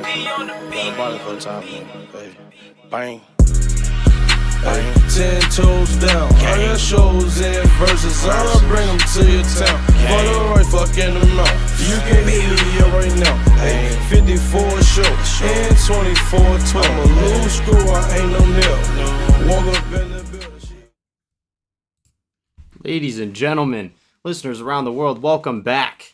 Got body for a time, baby. Bang. Ay, 10 toes down, I got shows and verses, I'll bring them to your town. For the right fucking amount, you can hit me up right now. Ay, 54 show, and 24-12. I'm a loose screw, I ain't no nil. Walk up in the building. Ladies and gentlemen, listeners around the world, welcome back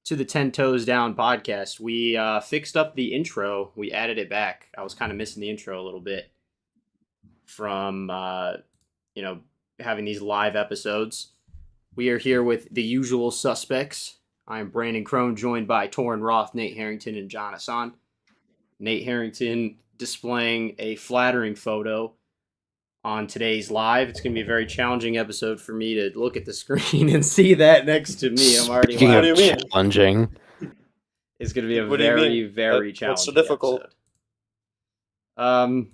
to the 10 Toes Down podcast. We fixed up the intro. We added it back. I was kind of missing the intro a little bit from, having these live episodes. We are here with the usual suspects. I am Brandon Crone, joined by Torrin Roth, Nate Harrington, and John Hassan. Nate Harrington displaying a flattering photo on today's live. It's going to be a very challenging episode for me to look at the screen and see that next to me. I'm already What do you mean? Challenging. It's going to be a What do you very, mean? very challenging What's so difficult? episode.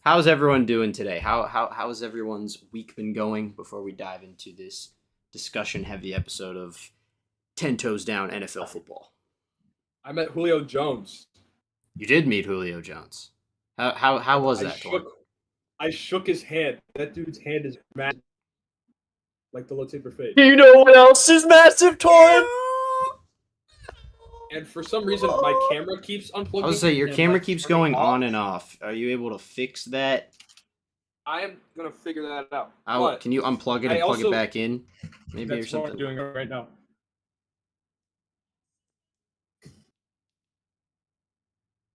How's everyone doing today? How's everyone's week been going before we dive into this discussion-heavy episode of 10 Toes Down NFL football? I met Julio Jones. You did meet Julio Jones. How was that, Torrin? I shook his hand. That dude's hand is massive. Like the little taper fade. Do you know what else is massive, Torrin? And for some reason, my camera keeps unplugging. I was going to say, your and, camera like, keeps turning going off. on and off. Are you able to fix that? I am going to figure that out. Can you unplug it and plug it back in? Maybe or That's what I'm something? doing right now.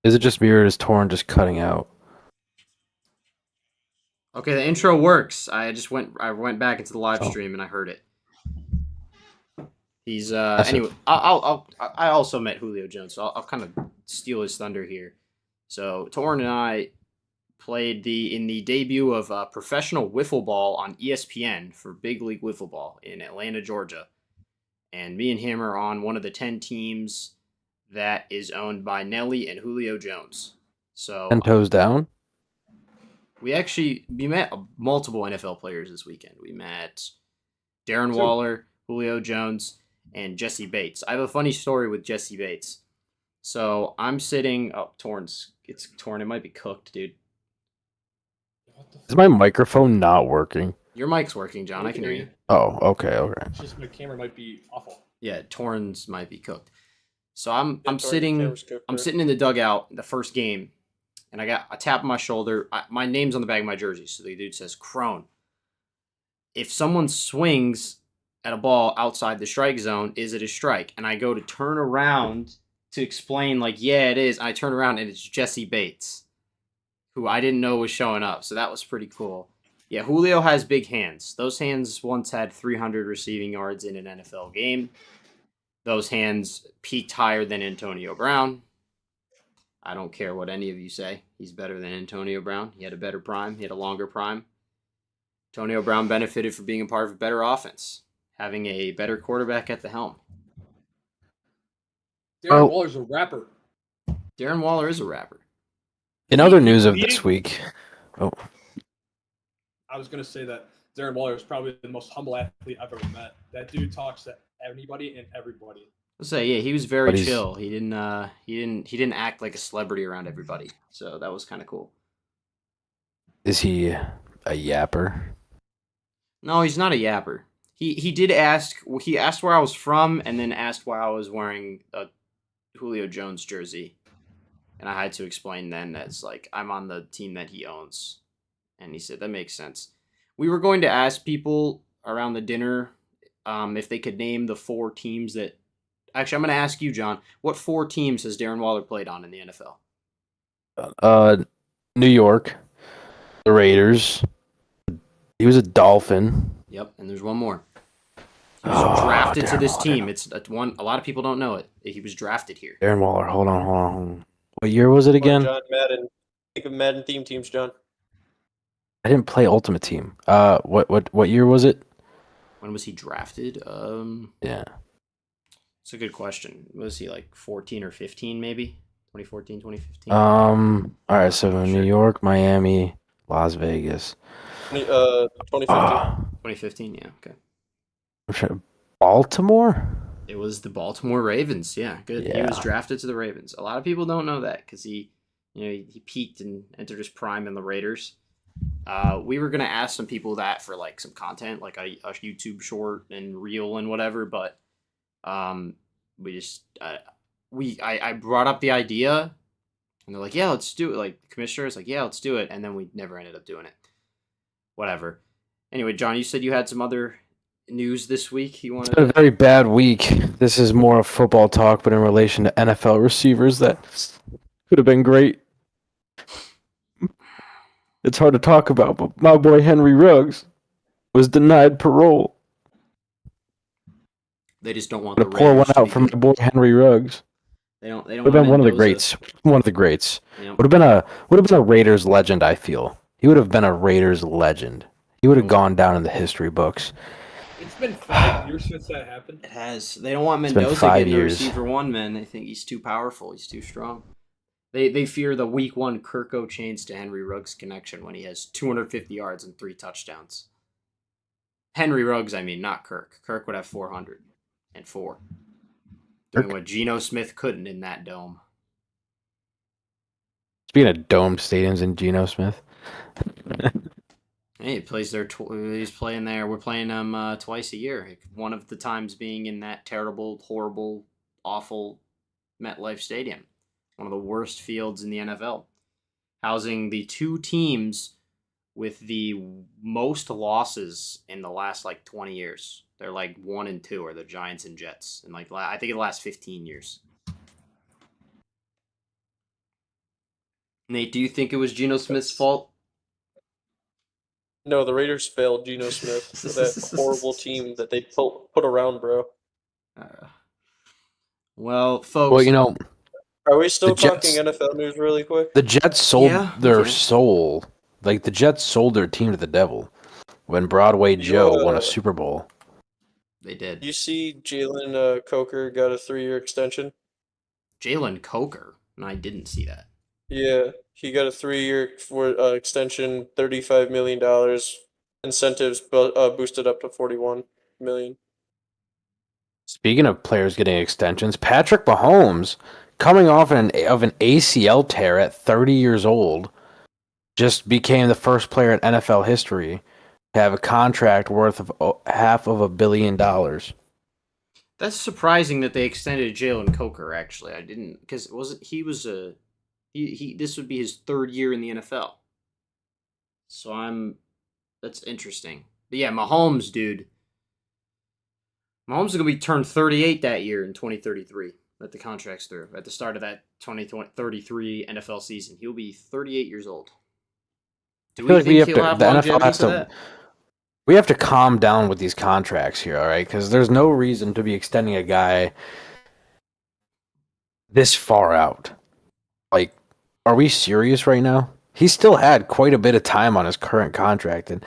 Is it just me or is Torrin just cutting out? Okay, the intro works. I went back into the live stream and I heard it. He's anyway. I also met Julio Jones, so I'll kind of steal his thunder here. So Torrin and I played in the debut of professional wiffle ball on ESPN for Big League Wiffle Ball in Atlanta, Georgia, and me and him are on one of the 10 teams that is owned by Nelly and Julio Jones. So 10 toes down? we met multiple NFL players this weekend. We met Darren Waller, Julio Jones, and Jesse Bates. I have a funny story with Jesse Bates. So I'm sitting. Oh, it's torn. It might be cooked, dude. Is my microphone not working? Your mic's working, John. I can hear you. Oh, okay. It's just my camera might be awful. Yeah, Torrens might be cooked. So I'm Torrin's sitting. camera's cooked, I'm right? sitting in the dugout the first game, and I got a tap on my shoulder. My name's on the back of my jersey, so the dude says Crone. If someone swings at a ball outside the strike zone, is it a strike? And I go to turn around to explain, like, yeah, it is. I turn around and it's Jesse Bates, who I didn't know was showing up. So that was pretty cool. Yeah, Julio has big hands. Those hands once had 300 receiving yards in an NFL game. Those hands peaked higher than Antonio Brown. I don't care what any of you say. He's better than Antonio Brown. He had a better prime. He had a longer prime. Antonio Brown benefited from being a part of a better offense, having a better quarterback at the helm. Darren Waller's a rapper. Darren Waller is a rapper. In other news of this week, I was going to say that Darren Waller is probably the most humble athlete I've ever met. That dude talks to anybody and everybody. I'll say, yeah, he was very But he's- chill. He didn't act like a celebrity around everybody. So that was kind of cool. is he a yapper? No, he's not a yapper. He did ask. He asked where I was from, and then asked why I was wearing a Julio Jones jersey, and I had to explain then that's like I'm on the team that he owns, and he said that makes sense. We were going to ask people around the dinner if they could name the 4 teams that. Actually, I'm going to ask you, John. What 4 teams has Darren Waller played on in the NFL? New York, the Raiders. He was a Dolphin. Yep, and there's one more. He was drafted to Darren this Waller. team. It's one. A lot of people don't know it. He was drafted here. Darren Waller. Hold on. What year was it again? John Madden. Think of Madden theme teams, John. I didn't play Ultimate Team. What year was it? When was he drafted? Yeah. It's a good question. Was he like 14 or 15 maybe? 2014, 2015? All right. So New York, Miami, Las Vegas. 2015. 2015, yeah, okay. I'm trying- Baltimore. It was the Baltimore Ravens. Yeah, good. He was Yeah. drafted to the Ravens. A lot of people don't know that because he peaked and entered his prime in the Raiders. We were gonna ask some people that for like some content, like a YouTube short and reel and whatever, but we just I brought up the idea, and they're like, yeah, let's do it. Like the commissioner is like, yeah, let's do it, and then we never ended up doing it. Whatever. Anyway, John, you said you had some other news this week. You It's wanted been a to... very bad week. This is more of football talk, but in relation to NFL receivers that could have been great. It's hard to talk about, but my boy Henry Ruggs was denied parole. They just don't want To the pour one Raiders to out be for my good. boy Henry Ruggs. They don't Would have want been one of the Mendoza. greats. One of the greats. You know, Would have been a Raiders legend, I feel. He would have been a Raiders legend. He would have gone down in the history books. It's been 5 years since that happened. it has. They don't want It's been Mendoza 5 getting the years. receiver one, man. They think he's too powerful. He's too strong. They fear the week one Kirko chains to Henry Ruggs connection when he has 250 yards and 3 touchdowns. Henry Ruggs, I mean, not Kirk. Kirk would have 404. Doing what Geno Smith couldn't in that dome. Speaking of domed stadiums and Geno Smith. Hey, he plays there. He's playing there. We're playing him twice a year. One of the times being in that terrible, horrible, awful MetLife Stadium. One of the worst fields in the NFL. Housing the 2 teams with the most losses in the last 20 years. They're 1 and 2 are the Giants and Jets. And I think in the last 15 years. Nate, do you think it was Geno Smith's fault? No, the Raiders failed Geno Smith for that horrible team that they put around, bro. Well, folks. Well, you know, Are we still The Jets- talking NFL news really quick? the Jets sold Yeah, their okay. soul. The Jets sold their team to the devil when Broadway Joe won a Super Bowl. They did. You see Jalen Coker got a 3-year extension? Jalen Coker. And I didn't see that. Yeah, he got a 3-year extension, $35 million. Incentives boosted up to $41 million. Speaking of players getting extensions, Patrick Mahomes, coming off of an ACL tear at 30 years old, just became the first player in NFL history to have a contract worth of $500 million. That's surprising that they extended Jalen Coker. Actually, I didn't because this would be his 3rd year in the NFL. So that's interesting. But yeah, Mahomes, dude. Mahomes is gonna be turned 38 that year in 2033. That the contract's through at the start of that 2033 NFL season. He'll be 38 years old. Do we think he'll have the NFL longevity has for to. that? We have to calm down with these contracts here, all right? Because there's no reason to be extending a guy this far out. Are we serious right now? He still had quite a bit of time on his current contract, and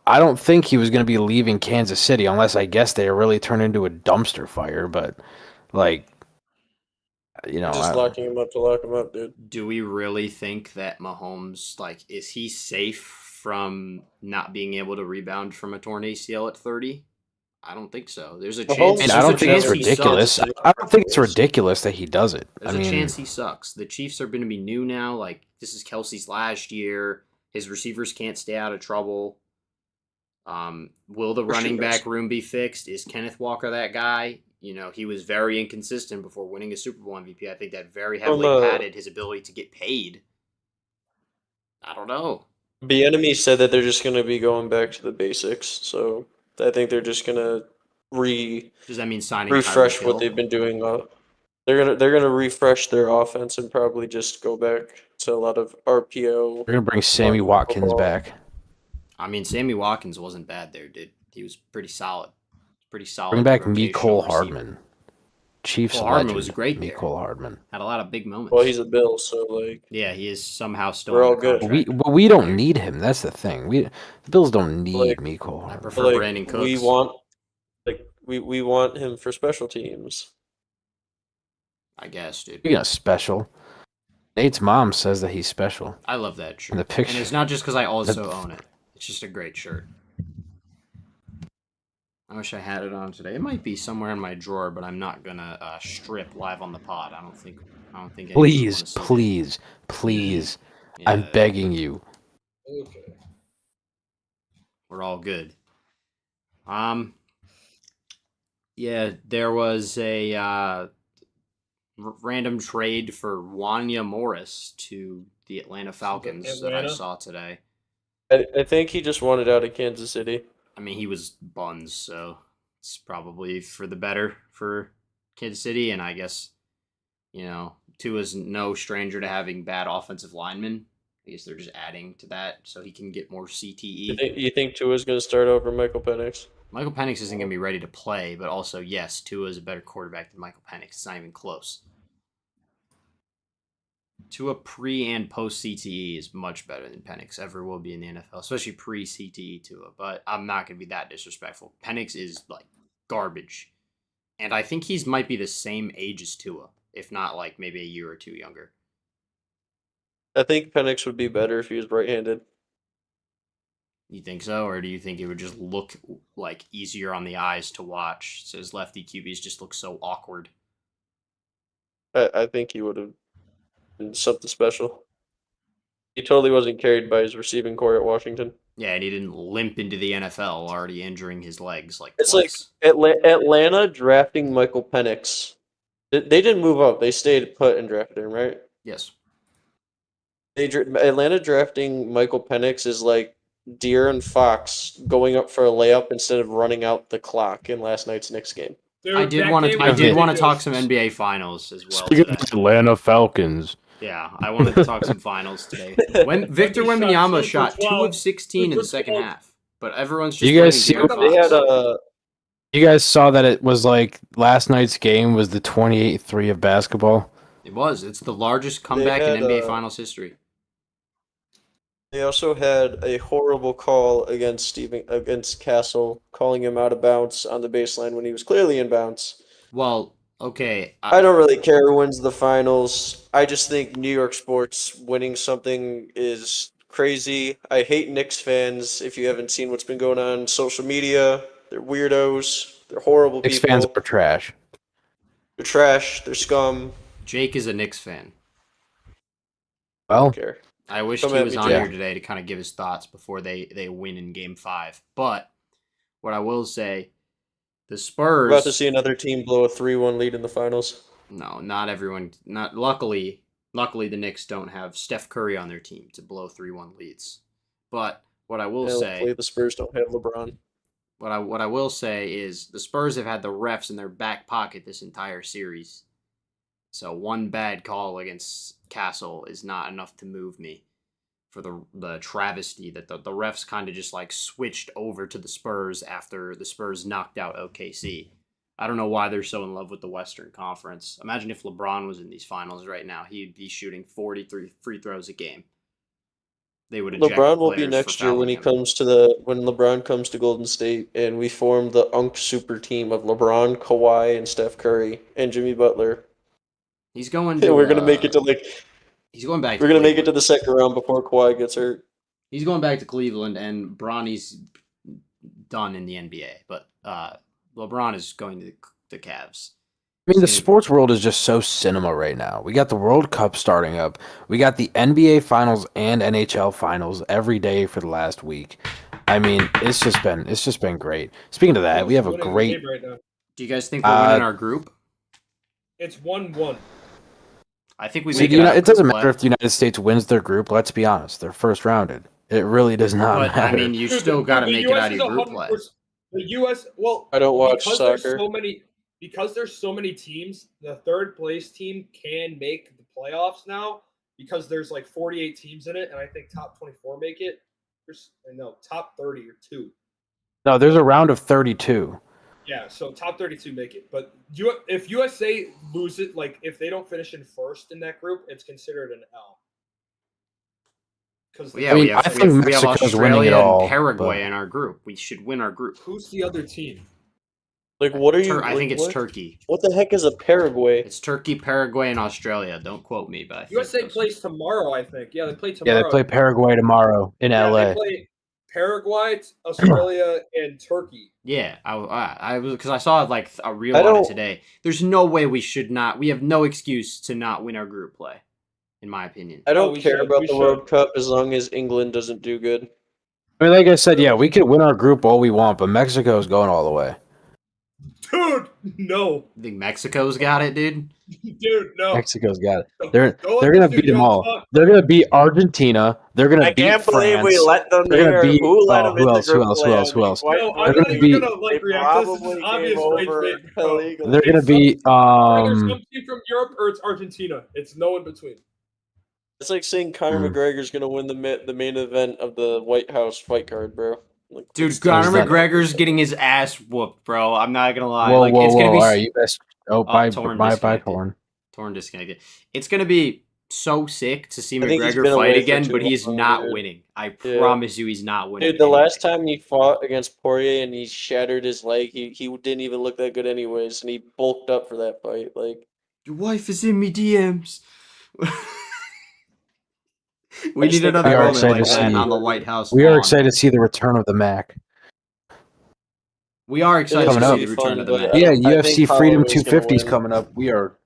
I don't think he was going to be leaving Kansas City unless I guess they really turned into a dumpster fire. But, Just locking him up to lock him up, dude. Do we really think that Mahomes, is he safe from not being able to rebound from a torn ACL at 30? I don't think so. There's a Mahomes- chance. I don't think it's he ridiculous. sucks. I don't think it's ridiculous that he does it. There's a chance he sucks. The Chiefs are going to be new now. This is Kelsey's last year. His receivers can't stay out of trouble. Will the running back room be fixed? Is Kenneth Walker that guy? He was very inconsistent before winning a Super Bowl MVP. I think that very heavily padded his ability to get paid. I don't know. The enemy said that they're just going to be going back to the basics, so I think they're just going to Does that mean signing refresh Tyreek what Hill? they've been doing. They're gonna refresh their offense and probably just go back to a lot of RPO. They're going to bring Sammy Watkins back. I mean, Sammy Watkins wasn't bad there, dude. He was pretty solid. Bring back rotational Mecole receiver. Hardman. Chiefs Mecole Hardman legend. was great there. Mecole Hardman. Had a lot of big moments. Well, he's a Bill, so Yeah, he is somehow still We're all under good. contract. But we don't need him. That's the thing. The Bills don't need Mecole I Hardman. prefer Brandon Cooks. we want him for special teams. I guess, dude. Speaking of special, Nate's mom says that he's special. I love that shirt. In the picture. And it's not just because I also own it. It's just a great shirt. I wish I had it on today. It might be somewhere in my drawer, but I'm not gonna strip live on the pod. I don't think. Anyone would Please, want to see that. please. I'm Yeah, begging you. Okay. we're all good. Yeah, there was a random trade for Wanya Morris to the Atlanta Falcons that I Atlanta? saw today. I think he just wanted out of Kansas City. I mean, he was buns, so it's probably for the better for Kansas City. And I guess, Tua's no stranger to having bad offensive linemen. I guess they're just adding to that so he can get more CTE. You think Tua's going to start over Michael Penix? Michael Penix isn't going to be ready to play, but also, yes, Tua is a better quarterback than Michael Penix. It's not even close. Tua pre and post CTE is much better than Penix ever will be in the NFL, especially pre CTE Tua. But I'm not going to be that disrespectful. Penix is like garbage, and I think he's might be the same age as Tua, if not like maybe a year or two younger. I think Penix would be better if he was right-handed. You think so, or do you think it would just look like easier on the eyes to watch? So his lefty QBs just look so awkward. I think he would have been something special. He totally wasn't carried by his receiving core at Washington. Yeah, and he didn't limp into the NFL, already injuring his legs like It's twice. like Atlanta drafting Michael Penix. They didn't move up. They stayed put and drafted him, right? Yes. Atlanta drafting Michael Penix is like De'Aaron Fox going up for a layup instead of running out the clock in last night's Knicks game. Dude, I did that want game to. I was did want to ridiculous. talk some NBA finals as well. Speaking of Today. the Atlanta Falcons, Yeah, I wanted to talk some finals today. When Victor He shot Wembanyama 2 for shot 2 of 12. 16 in the 2 for second 12. half, but everyone's just You guys blaming see- De'Aaron They had Fox. you guys saw that it was like last night's game was the 28-3 of basketball. It was. It's the largest comeback in had, NBA Finals history. They also had a horrible call against Castle, calling him out of bounds on the baseline when he was clearly in bounds. Well, okay. I don't really care who wins the finals. I just think New York sports winning something is crazy. I hate Knicks fans. If you haven't seen what's been going on social media, they're weirdos. They're horrible Knicks people. fans are trash. They're trash. They're scum. Jake is a Knicks fan. I Well, don't care. I wish Come he at was me, on Jake. here today to kind of give his thoughts before they win in Game 5. But what I will say, the Spurs. We're about to see another team blow a 3-1 lead in the finals. No, not everyone. Not luckily the Knicks don't have Steph Curry on their team to blow 3-1 leads. But what I will Hopefully say, the Spurs don't have LeBron. what I will say is the Spurs have had the refs in their back pocket this entire series. So one bad call against Castle is not enough to move me for the travesty that the refs kind of just like switched over to the Spurs after the Spurs knocked out OKC. I don't know why they're so in love with the Western Conference. Imagine if LeBron was in these finals right now. He'd be shooting 43 free throws a game. They would eject LeBron will be players next for year when fouling him. when LeBron comes to Golden State and we form the UNC super team of LeBron, Kawhi, and Steph Curry and Jimmy Butler. He's going to. And we're gonna make it to He's going back. we're to gonna make it to Cleveland. the second round before Kawhi gets hurt. He's going back to Cleveland, and Bronny's done in the NBA. But LeBron is going to the Cavs. I mean, the Same. sports world is just so cinema right now. We got the World Cup starting up. We got the NBA Finals and NHL Finals every day for the last week. I mean, it's just been great. Speaking of that, we have a Winning the great. game right now. Do you guys think we're winning our group? It's 1-1. I think we See, make it. Out of it doesn't group matter play. if the United States wins their group. Let's be honest, they're first rounded. It really does not But matter. I mean, you Dude, still got to the make it US out of is your group play. 100%. The U.S. Well, I don't watch because soccer. there's so many teams. The third place team can make the playoffs now because there's like 48 teams in it, and I think top 24 make it. Top 30 or 2. No, there's a round of 32. Yeah, so top 32 make it. But if USA lose it, like if they don't finish in first in that group, it's considered an L. Because Yeah, I mean, we have, I think we have Mexico's winning Australia it all, and Paraguay but- in our group. We should win our group. who's the other team? Like, what are you? I think it's what? Turkey. What the heck is a Paraguay? It's Turkey, Paraguay, and Australia. Don't quote me, but I think USA those- plays tomorrow, I think. Yeah, they play Yeah, tomorrow. they play Paraguay tomorrow in Yeah, LA. they play Paraguay, Australia, and Turkey. Yeah, I was because I saw like a reel I on it don't- today. There's no way we should not. We have no excuse to not win our group play, in my opinion. I don't we care should, about we the should. World Cup as long as England doesn't do good. I mean, like I said, yeah, we could win our group all we want, but Mexico's going all the way. Dude, no. I think Mexico's got it, dude. Dude, no. Mexico's got it. Don't They're let gonna this beat them dude all. talk. They're gonna beat Argentina. They're gonna I beat can't believe France. we let them They're gonna there. beat- Who let oh, them who in the else, who group else, play? who else, who I mean, else? quite No, I'm They're not gonna even beat- gonna They react to this. This probably is came obvious over right, bro. illegally. They're gonna beat Either some team from Europe or it's Argentina. It's no in between. It's like saying Conor Hmm. McGregor's gonna win the main event of the White House fight card, bro. Like, Dude, it's- Conor that- McGregor's getting his ass whooped, bro. I'm not gonna lie. Whoa, like whoa, it's gonna whoa! be All right, you guys. Oh, bye, Torn bye, disconnected. Torn. torn disconnected. It's gonna be so sick to see I think he's McGregor been fight away for again, too but he's long, not dude. winning. I Yeah. promise you, he's not winning. Dude, the last anything. time he fought against Poirier and he shattered his leg, he didn't even look that good anyways, and he bulked up for that fight. Like, Your wife is in me DMs. We I just need think another we are moment excited like to that see- on the White House. We are lawn. excited to see the return of the Mac. We are excited Coming to up. see the return of the But, man. Yeah, I UFC think Freedom Holloway's gonna 250 is win. coming up. We are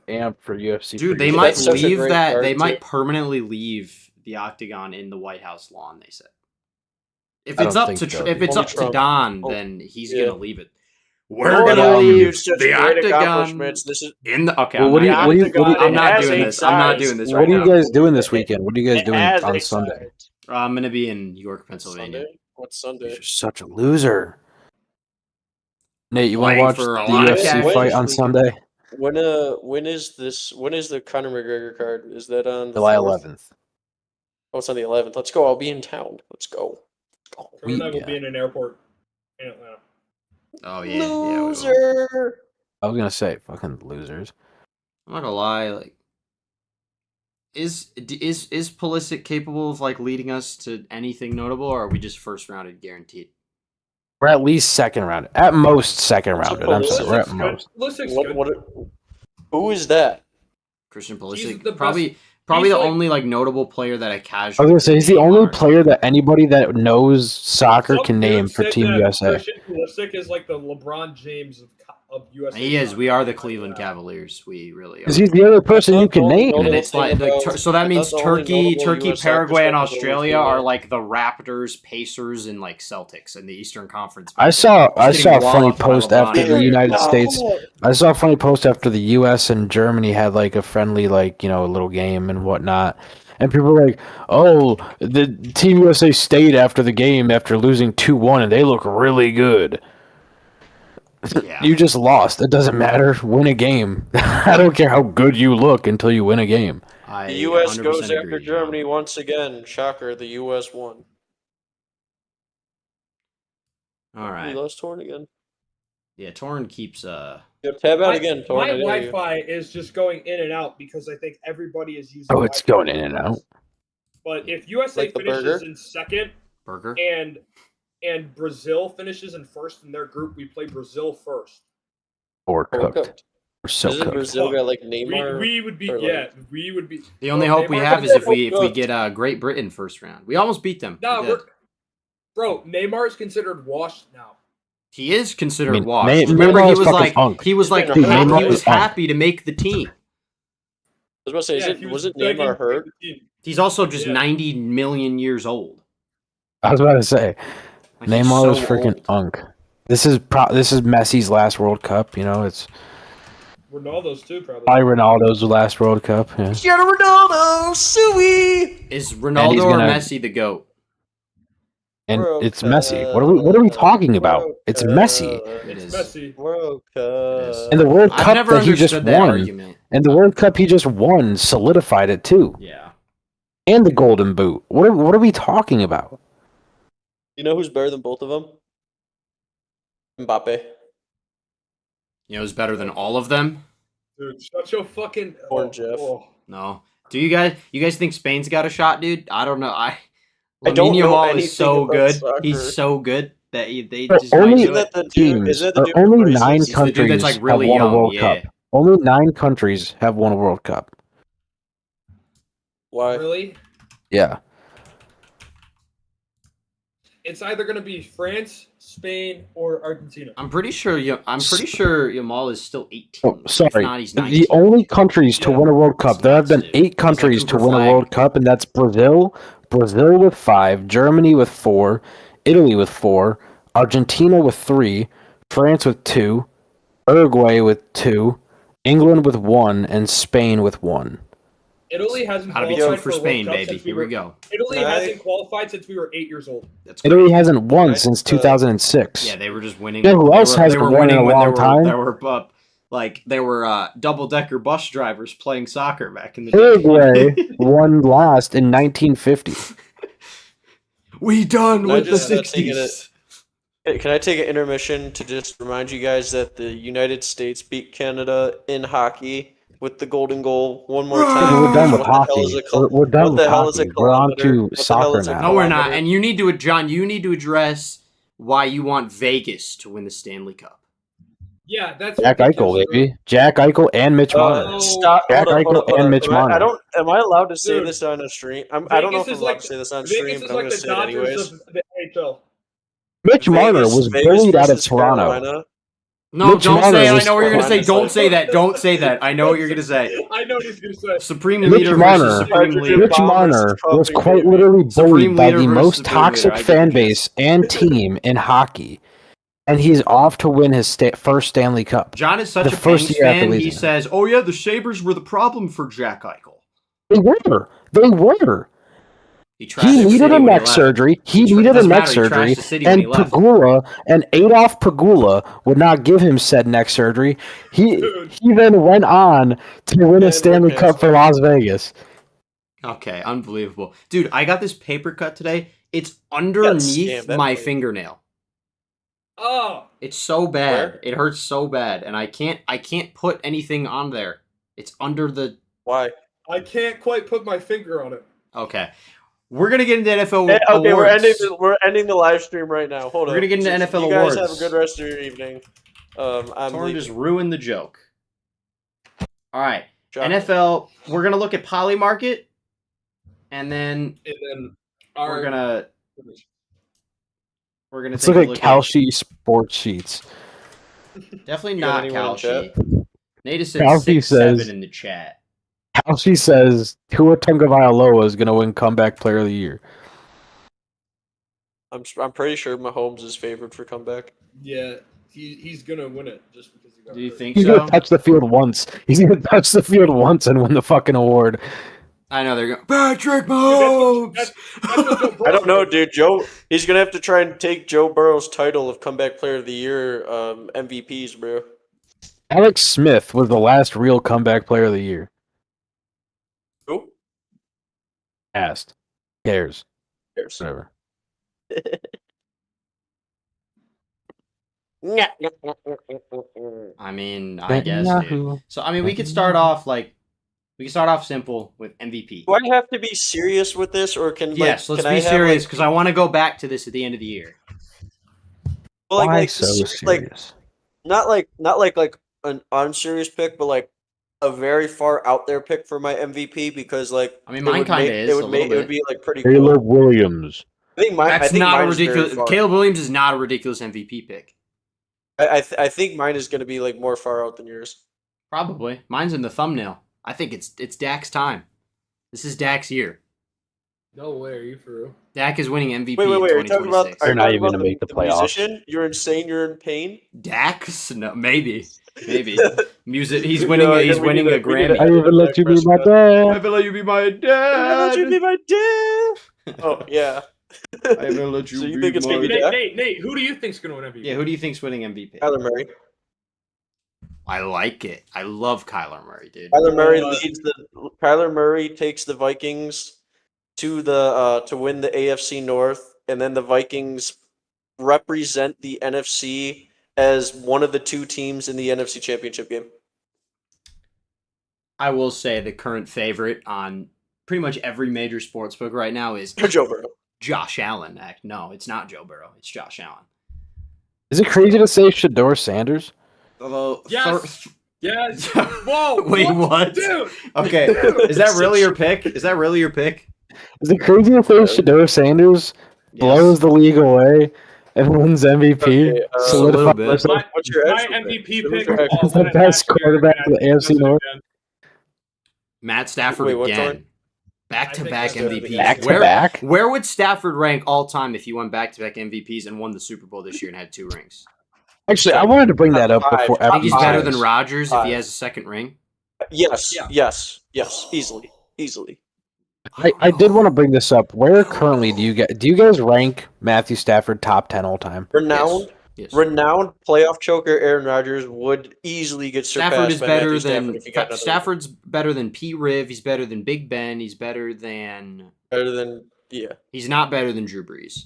amped for UFC. Dude, they Freedom. might That's such a leave great that. card, They might too. permanently leave the octagon in the White House lawn. They said. If I it's don't up think to so, if it's dude. up to Trump. Don, Oh, then he's yeah. gonna leave it. Oh, We're gonna yeah, leave dude, such the great octagon accomplishments. This is in the. Okay, Well, I'm what do not you- doing what do you- I'm not has doing eight this. I'm not sides. doing this What right are you now. guys doing this weekend? What are you guys It doing has on eight Sunday? sides. I'm gonna be in York, Pennsylvania. Sunday? What's Sunday? You're such a loser. Nate, you want to Playing watch for a the lot of UFC cash fight this on weekend. Sunday, When is this? When is the Conor McGregor card? Is that on the July 4th? 11th? Oh, it's on the 11th. Let's go. I'll be in town. Let's go. Kurt and I will yeah. be in an airport in Atlanta. Oh yeah, yeah. we will. Loser. I was gonna say, fucking losers. I'm not gonna lie. Like, is Pulisic capable of like leading us to anything notable, or are we just first rounded guaranteed? We're at least second round. At most second rounded. I'm sorry, we're at Pulisic's most. good. Pulisic's What? good. What? Who is that? Christian He's Pulisic, the best- probably he's the like- only like notable player that I I casually. was gonna say he's the only on our player team. that anybody that knows soccer Some can dude name for said Team that USA. Christian Pulisic is like the LeBron James of USA. He is. soccer. We are the Cleveland Cavaliers. We really are. Because he's the other person you can name. And Notable it's like thing about- so that I means thought the only Turkey, notable US soccer Paraguay, and stuff was Australia always are Finland. like the Raptors, Pacers, and like Celtics in the Eastern Conference. I saw a Just getting funny walloped by post LeBron after the every year. United States. I saw a funny post after the U.S. and Germany had like a friendly, like, you know, little game and whatnot. And people were like, "Oh, the Team USA stayed after the game after losing 2-1, and they look really good." Yeah. You just lost. It doesn't matter. Win a game. I don't care how good you look until you win a game. I The U.S. 100% goes after agree, Germany once again. Shocker, the U.S. won. All We right. lost Torn again. Yeah, Torn keeps Yo, tab out again, Torn. My I dare you. Wi-Fi is just going in and out because I think everybody is using. Oh, it's Wi-Fi. going in and out. But if USA Like the finishes burger? in second Burger. and Brazil finishes in first in their group, we play Brazil first. Or Overcooked. cooked. We're so Isn't cooked. Brazil got like Neymar? We would be or, like- we would be. The only Bro, hope we Neymar- have is if we Good. get Great Britain first round. We almost beat them. No, We did. bro, Neymar is considered washed now. He is considered I mean, washed. Neymar Remember, he is was fucking like punk. he was like Dude, Neymar he was is punk. happy to make the team. I was about to say, Yeah, he wasn't begging Neymar to hurt? make the team. He's also just Yeah. 90 million years old. I was about to say, Like, he's Neymar is so freaking old. punk. This is Messi's last World Cup. You know, it's Ronaldo's too, probably. probably Ronaldo's last World Cup. Yeah. Cristiano Ronaldo, Suey. Is And Ronaldo he's or gonna- Messi the GOAT? And World it's Messi. What are we talking about? World It's Cup. Messi. It It's is. Messi. World It is. Cup. And the World I've Cup never that he just understood that won, argument. and the World Cup he just won solidified it too. Yeah. And the Golden Boot. What are we talking about? You know who's better than both of them? Mbappe. You know, who's better than all of them? Dude, shut your fucking. Or Jeff. No. Do you guys think Spain's got a shot, dude? I don't know. I don't Lamine know Yamal anything is so about good. soccer. He's so good that they But just only- might Isn't do it. that the dude? Teams Isn't that the are dude from only Brazil? 9 He's the dude countries that's like really have won a young. World Yeah. Cup. Only 9 countries have won a World Cup. Why? Really? Yeah. It's either going to be France, Spain, or Argentina. I'm pretty sure Yamal is still 18. Oh, sorry. If not, he's 19. The only countries to Yeah. win a World Cup, It's there have nuts, been dude. 8 countries to Cooper win a Flag. World Cup, and that's Brazil with 5, Germany with 4, Italy with 4, Argentina with 3, France with 2, Uruguay with 2, England with 1, and Spain with 1. Italy hasn't Gotta be qualified 2 for a World Spain, Cup baby. since Here we go. Italy Can I- hasn't qualified since we were 8 years old. That's Italy crazy. hasn't won Right, since 2006. Yeah, they were just winning. Yeah, who else hasn't they were won in winning a when long time? They were double-decker bus drivers playing soccer back in the day. Uruguay won last in 1950. We done Can I with the just, take 60s. Can I take an intermission to just remind you guys that the United States beat Canada in hockey with the golden goal one more time? We're done with What the hell hockey. is a We're done what with the hell is a hockey. We're on kilometer? to What the hell soccer is a now. No, we're not. kilometer? And you need to, John, you need to address why you want Vegas to win the Stanley Cup. Yeah, that's Jack Eichel, ridiculous. baby. Jack Eichel and Mitch Marner. Stop! Jack Hold Eichel on. and Mitch Marner. Am I allowed to say Dude, this on a stream? I don't know if Vegas I'm is allowed like to say this on Vegas stream, is but I'm like going the to say it Dodgers anyways. of the NHL. Mitch Marner was bullied out of versus Toronto. Carolina. No, Mitch don't Marner say it. I was know what you're going to say. Carolina. Don't say that. Don't say that. I know what you're going to say. I know what he's going to say. Supreme Mitch leader Marner. versus supreme leader. Mitch Bombers Marner was cupping, quite baby. literally Supreme bullied by leader the versus most supreme leader. toxic I get fan the base and team in hockey, and he's off to win his first Stanley Cup. John is such The a first Penguins year after fan. He leaving. says, "Oh yeah, the Sabres were the problem for Jack Eichel." They were. They were. He He needed a neck surgery. He needed a doesn't neck matter, he surgery, trashed the city when and he left. Pagula and Adolf Pagula would not give him said neck surgery. He then went on to win a And Stanley we're Cup for Las Vegas. Okay, unbelievable, dude. I got this paper cut today. It's underneath scammed, my that's fingernail. Oh, It's so bad. Where? It hurts so bad, and I can't put anything on there. It's under the. Why? I can't quite put my finger on it. Okay, we're gonna get into NFL Okay, awards. we're ending the live stream right now. Hold on. We're gonna get into NFL you guys awards. have a good rest of your evening. I'm Torn leaving. just ruined the joke. All right, John. NFL. We're gonna look at Poly Market, and then And then we're gonna Let's take look a at Kalshi Sports Sheets. definitely You got not anyone in Kalshi. Nate has said Kalshi 6-7 says- in the chat. Kalshi says Tua Tagovailoa is going to win Comeback Player of the Year. I'm pretty sure Mahomes is favored for comeback. yeah, he's gonna win it just because he got. Do you hurt. think He's so? going to touch the field once. He's going to touch the field once and win the fucking award. I know they're going. Patrick Dude, Mahomes. that's what Joe I don't know, Burrow dude. He's gonna have to try and take Joe Burrow's title of comeback player of the year MVPs, bro. Alex Smith was the last real Comeback Player of the Year. Who Asked. Cares. cares? Whatever. I mean, I guess, dude. So I mean, we could start off simple with MVP. Do I have to be serious with this, or can Yes, like, let's can be I have, serious like, because I want to go back to this at the end of the year. well, Why like so like serious? not like an unserious pick, but like a very far out there pick for my MVP because like I mean, it mine would kinda make- is it a would little make it would bit. be like pretty cool. Caleb Williams. I think mine. I That's think not a mine's very ridiculous. far. Caleb Williams is not a ridiculous MVP pick. I think mine is going to be like more far out than yours. Probably. Mine's in the thumbnail. I think it's Dak's time. This is Dak's year. No way, are you for real? Dak is winning MVP Wait. in Are you talking about? 2026. Are They're you not talking even about gonna make the playoffs. musician? You're insane. You're in pain. Dak's? No, maybe. Music. He's winning. No, He's we winning need a to- we need to- Grammy. I even let you be my I dad. will let you be my dad. Let you be my dad. Oh yeah. I will let you So you be think it's gonna my be Nate, Dak? Nate, who do you think's gonna win MVP? Yeah, who do you think's winning MVP? Kyler Murray. I like it. I love Kyler Murray, dude. Kyler Murray takes the Vikings to the to win the AFC North, and then the Vikings represent the NFC as one of the two teams in the NFC Championship game. I will say the current favorite on pretty much every major sports book right now is Joe Burrow. Josh Allen. No, it's not Joe Burrow. It's Josh Allen. Is it crazy to say Shador Sanders? Although, Yes. Yes. Whoa. Wait, what? Dude. Okay, is that really your pick? Is that really your pick? Is it crazy to say Shador Sanders blows the league away, and wins MVP. Okay, Just a little solidifies bit. himself What's your My actual MVP pick? pick Who's your actual was The that best last year, quarterback and in the I think AFC he does it North. again. Matt Stafford Wait, what, again. Jordan? Back-to-back I think that's MVPs. Back to where, back? Where would Stafford rank all time if he won back-to-back MVPs and won the Super Bowl this year and had 2 rings? Actually, I wanted to bring that up Top before five. Think he's everyone better says. than Rodgers if he 5. has a second ring? Yes, Yeah. yes, easily. I did want to bring this up. Where currently do you guys rank Matthew Stafford top 10 all time? Renowned Yes. renowned playoff choker Aaron Rodgers would easily get Stafford surpassed is by better Matthew Stafford than if he got another Stafford's better than P. Riv. He's better than Big Ben. He's better than. better than yeah. He's not better than Drew Brees.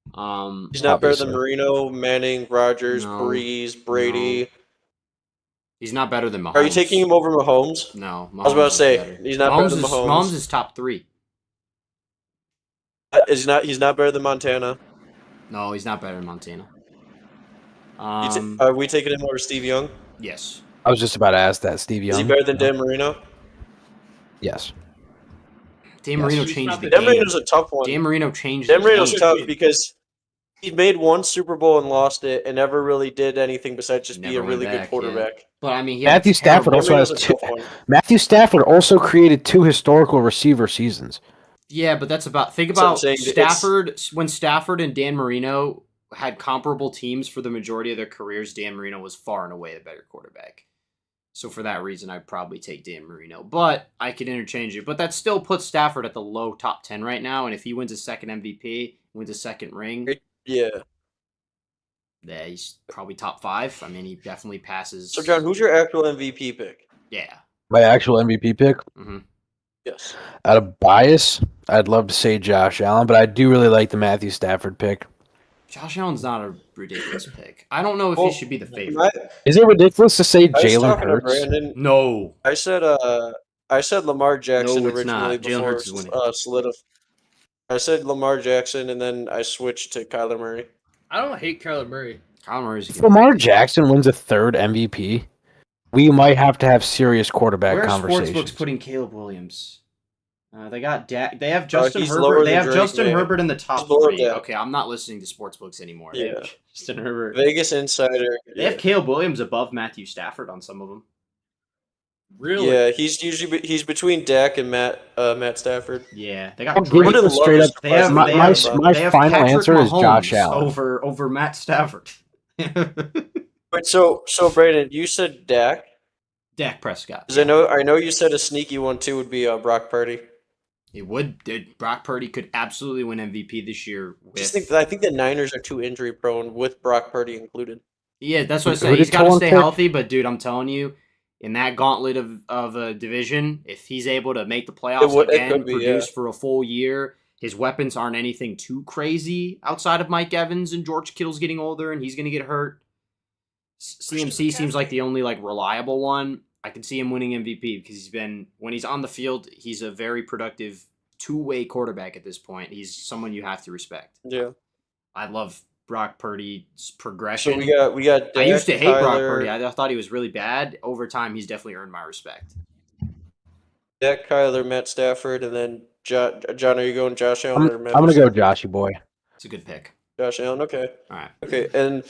He's not better Obviously. than Marino, Manning, Rodgers, No. Breeze, Brady. He's not better than Mahomes. Are you taking him over Mahomes? No, Mahomes I was about to is say better. he's not better than Mahomes Mahomes. is top 3. He's not better than Montana. No, he's not better than Montana. Are we taking him over Steve Young? Yes. I was just about to ask that. Steve Young. Is he better than No. Dan Marino? Yes. Dan Yes. Marino He's changed not the the- Dan game. Marino's a tough one. Dan Marino changed Dan the Marino's game. tough because he made one Super Bowl and lost it, and never really did anything besides just be Never a went really back, good yeah. quarterback. But I mean, he had Matthew a Stafford terrible- also Dan has Marino's a 2. tough one. Matthew Stafford also created 2 historical receiver seasons. Yeah, but think That's what I'm about saying. Stafford. When Stafford and Dan Marino had comparable teams for the majority of their careers, Dan Marino was far and away the better quarterback. So for that reason, I'd probably take Dan Marino. But I could interchange it. But that still puts Stafford at the low top 10 right now. And if he wins a second MVP, wins a second ring, Yeah. yeah, he's probably top 5. I mean, he definitely passes. So, John, who's your actual MVP pick? Yeah. My actual MVP pick. hmm Yes. Out of bias, I'd love to say Josh Allen, but I do really like the Matthew Stafford pick. Josh Allen's not a ridiculous pick. I don't know if Well, he should be the favorite. Is it ridiculous to say I was Jalen talking to Hurts? Brandon. No. I said Lamar Jackson No, it's originally not. Jalen before Hurts is winning. I said Lamar Jackson, and then I switched to Kyler Murray. I don't hate Kyler Murray. Kyler Murray's If Lamar Jackson wins a 3rd MVP, we might have to have serious quarterback Where are conversations. sportsbooks putting Caleb Williams? They got Dak. They have Justin he's Herbert. lower They than have Drake Justin May. Herbert in the He's top below 3. Dak. Okay, I'm not listening to sportsbooks anymore. They have Yeah. Justin Herbert. Vegas Insider. They have Caleb Williams above Matthew Stafford on some of them. Really? Yeah, he's between Dak and Matt Stafford. Yeah, they got I'll Drake. give it straight up. They have, My- they my- have, my they have final Patrick answer is Mahomes Josh Allen. over Matt Stafford. Wait, so Brandon, you said Dak? Dak Prescott. 'Cause I know you said a sneaky one too would be Brock Purdy. It would. Brock Purdy could absolutely win MVP this year. I think the Niners are too injury prone with Brock Purdy included. Yeah, that's what I Who say. did He's got to Tolan stay pick? healthy, but dude, I'm telling you, in that gauntlet of a division, if he's able to make the playoffs It again, could be, produce yeah. for a full year, his weapons aren't anything too crazy outside of Mike Evans and George Kittle's getting older and he's going to get hurt. CMC seems like the only reliable one. I can see him winning MVP because when he's on the field, he's a very productive two-way quarterback at this point. He's someone you have to respect. Yeah. I love Brock Purdy's progression. So we got. Dak, I used to hate Brock Kyler, Purdy. I thought he was really bad. Over time, he's definitely earned my respect. Dak, Kyler, Matt Stafford, and then John. Are you going Josh I'm Allen or Matt? going to go Joshy boy. It's a good pick. Josh Allen. Okay. All right. Okay, and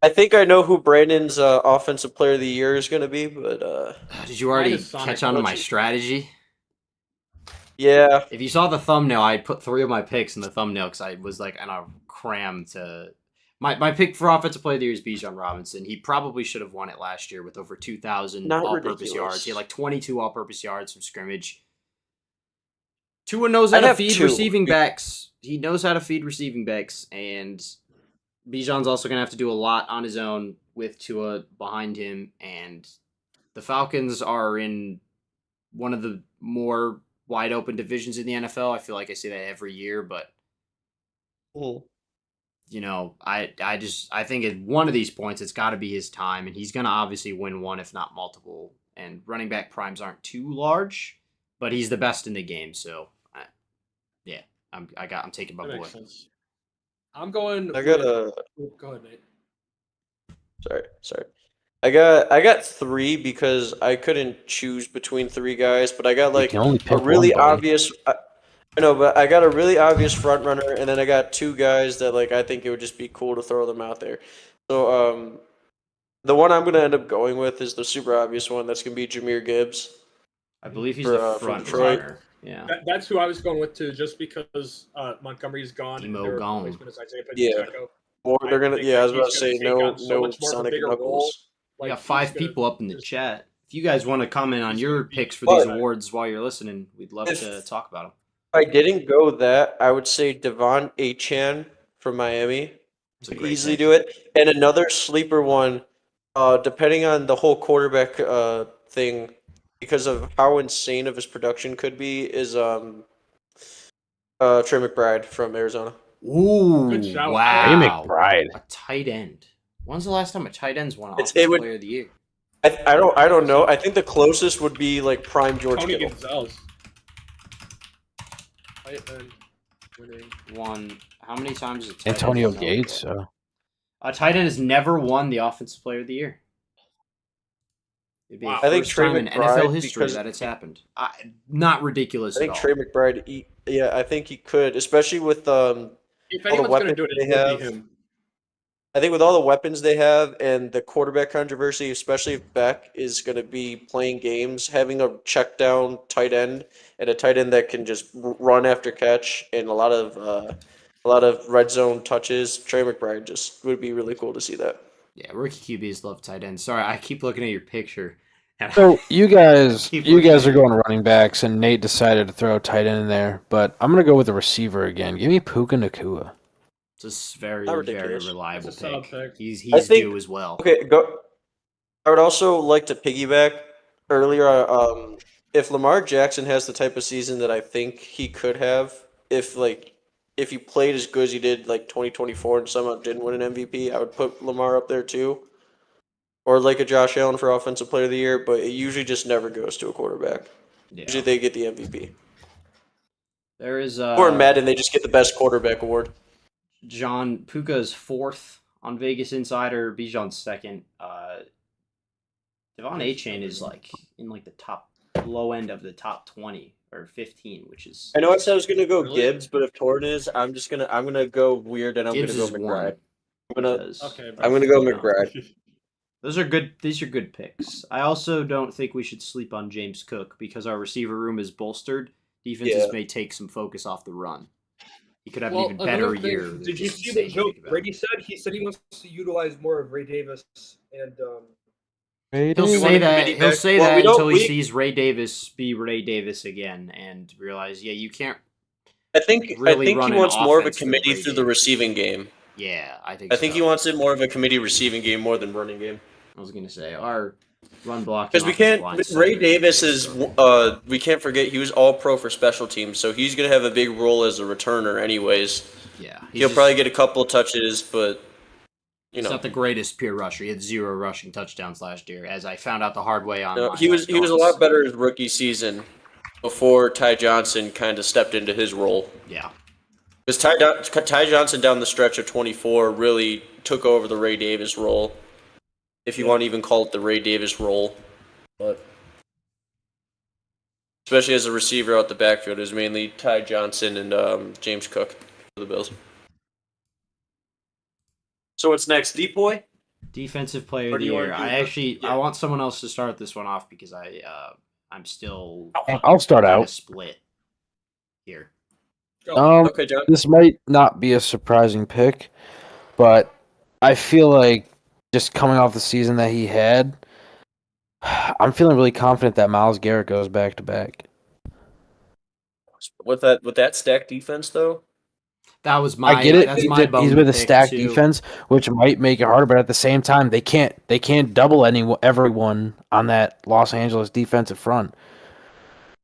I think I know who Brandon's offensive player of the year is going to be, but Did you already Mine is Sonic catch on to my Mochi. strategy? yeah, If you saw the thumbnail, I put 3 of my picks in the thumbnail because I was on a cram to. My pick for offensive player of the year is Bijan Robinson. He probably should have won it last year with over 2,000 Not all-purpose ridiculous. yards. He had 22 all-purpose yards from scrimmage. Tua knows I how to have feed 2. receiving backs. He knows how to feed receiving backs, and Bijan's also going to have to do a lot on his own with Tua behind him. And the Falcons are in one of the more wide open divisions in the NFL. I feel like I say that every year, but Mhm. I think at one of these points it's got to be his time, and he's going to obviously win one, if not multiple. And running back primes aren't too large, but he's the best in the game. So, I'm taking my That boy. makes sense. I'm going. I got Go ahead, Nate. sorry. I got 3 because I couldn't choose between 3 guys, but I got You can only pick a really one, buddy. obvious. I know, but I got a really obvious front runner, and then I got two guys that like I think it would just be cool to throw them out there. So the one I'm gonna end up going with is the super obvious one. That's gonna be Jahmyr Gibbs I believe he's for the for front Detroit. runner. Yeah. That's who I was going with too, just because Montgomery's gone and Demo their gone. replacement is Isaiah Yeah. Pacheco. Or they're gonna. think Yeah, I that was about to he's gonna say take on so no much more of a Sonic bigger role. Knuckles. We got he's 5 gonna people up in the just- chat. If you guys want to comment on He's your gonna be- picks for these But- awards while you're listening, we'd love If- to talk about them. If I didn't go that, I would say Devon Achan from Miami. It's a Could great easily pick. do it. And another sleeper one, depending on the whole quarterback thing, because of how insane of his production could be, is Trey McBride from Arizona. Ooh, Good shout. Ray wow. McBride. A tight end. When's the last time a tight end's won It Offensive would- Player of the Year? I don't know. I think the closest would be like prime George Tony Kittle. Gonzalez. Tight end winning. Won how many times? Has a tight end Antonio won? Gates. A tight end has never won the Offensive Player of the Year. It'd be Wow. the I think first Trey time in McBride, NFL history because- that it's happened. Not ridiculous I think at all. Trey McBride. Yeah, I think he could, especially with If all the anyone's going to weapons do it, they it would have. be him. I think with all the weapons they have and the quarterback controversy, especially if Beck is going to be playing games, having a check down tight end and a tight end that can just run after catch and a lot of red zone touches, Trey McBride just would be really cool to see that. Yeah, rookie QBs love tight ends. Sorry, I keep looking at your picture. And So you guys Keep are looking. going running backs, and Nate decided to throw a tight end in there. But I'm gonna go with the receiver again. Give me Puka Nakua. it's a very, Not very ridiculous. reliable It's a solid pick. pick. He's I think- due as well. Okay, go. I would also like to piggyback earlier. If Lamar Jackson has the type of season that I think he could have, if he played as good as he did like 2024 and somehow didn't win an MVP, I would put Lamar up there too. Or like a Josh Allen for Offensive Player of the Year, but it usually just never goes to a quarterback. Yeah. Usually they get the MVP. There is Or in Madden, they just get the best quarterback award. John Puka's 4th on Vegas Insider, Bijan's 2nd. Devon Achane is like in like the top low end of the top 20 or 15, which is I know I said I was gonna go Really? Gibbs, but if Torn is, I'm gonna go weird and I'm Gibbs gonna is go one. McBride. I'm gonna because- Okay, I'm gonna go you know, McBride. Those are good. These are good picks. I also don't think we should sleep on James Cook because our receiver room is bolstered. Defenses Yeah. may take some focus off the run. He could have Well, an even better another thing, year. Did you It's see insane what to Joe think about. Brady said? He said he wants to utilize more of Ray Davis and He'll We say want a that. committee He'll back. say Well, that we don't- until he we- sees Ray Davis be Ray Davis again and realize, yeah, you can't. I think really he run an wants more of a offense for committee Ray through the Davis. receiving game. Yeah, I think. I think so. he wants it more of a committee receiving game more than running game. I was gonna say our run block Because we can't. Ray Davis is. We can't forget he was all pro for special teams, so he's gonna have a big role as a returner, anyways. Yeah, He'll probably get a couple touches, but He's not the greatest pure rusher. He had 0 rushing touchdowns last year, as I found out the hard way on. no, my he was a notes. lot better his rookie season before Ty Johnson kind of stepped into his role. Yeah, Because Ty Johnson down the stretch of 24 really took over the Ray Davis role, if you want to even call it the Ray Davis role. But especially as a receiver out the backfield, it was mainly Ty Johnson and James Cook for the Bills. So what's next, Deep Boy? defensive player Or of do the you wanna year. do I the- actually yeah. I want someone else to start this one off because I'm still I'll start kinda out. split here. Okay, John. This might not be a surprising pick, but I feel like just coming off the season that he had, I'm feeling really confident that Myles Garrett goes back to back. With that stacked defense, though, That was my. I get it. That's He's, my bone he's to with a pick, stacked too. defense, which might make it harder. But at the same time, they can't double everyone on that Los Angeles defensive front.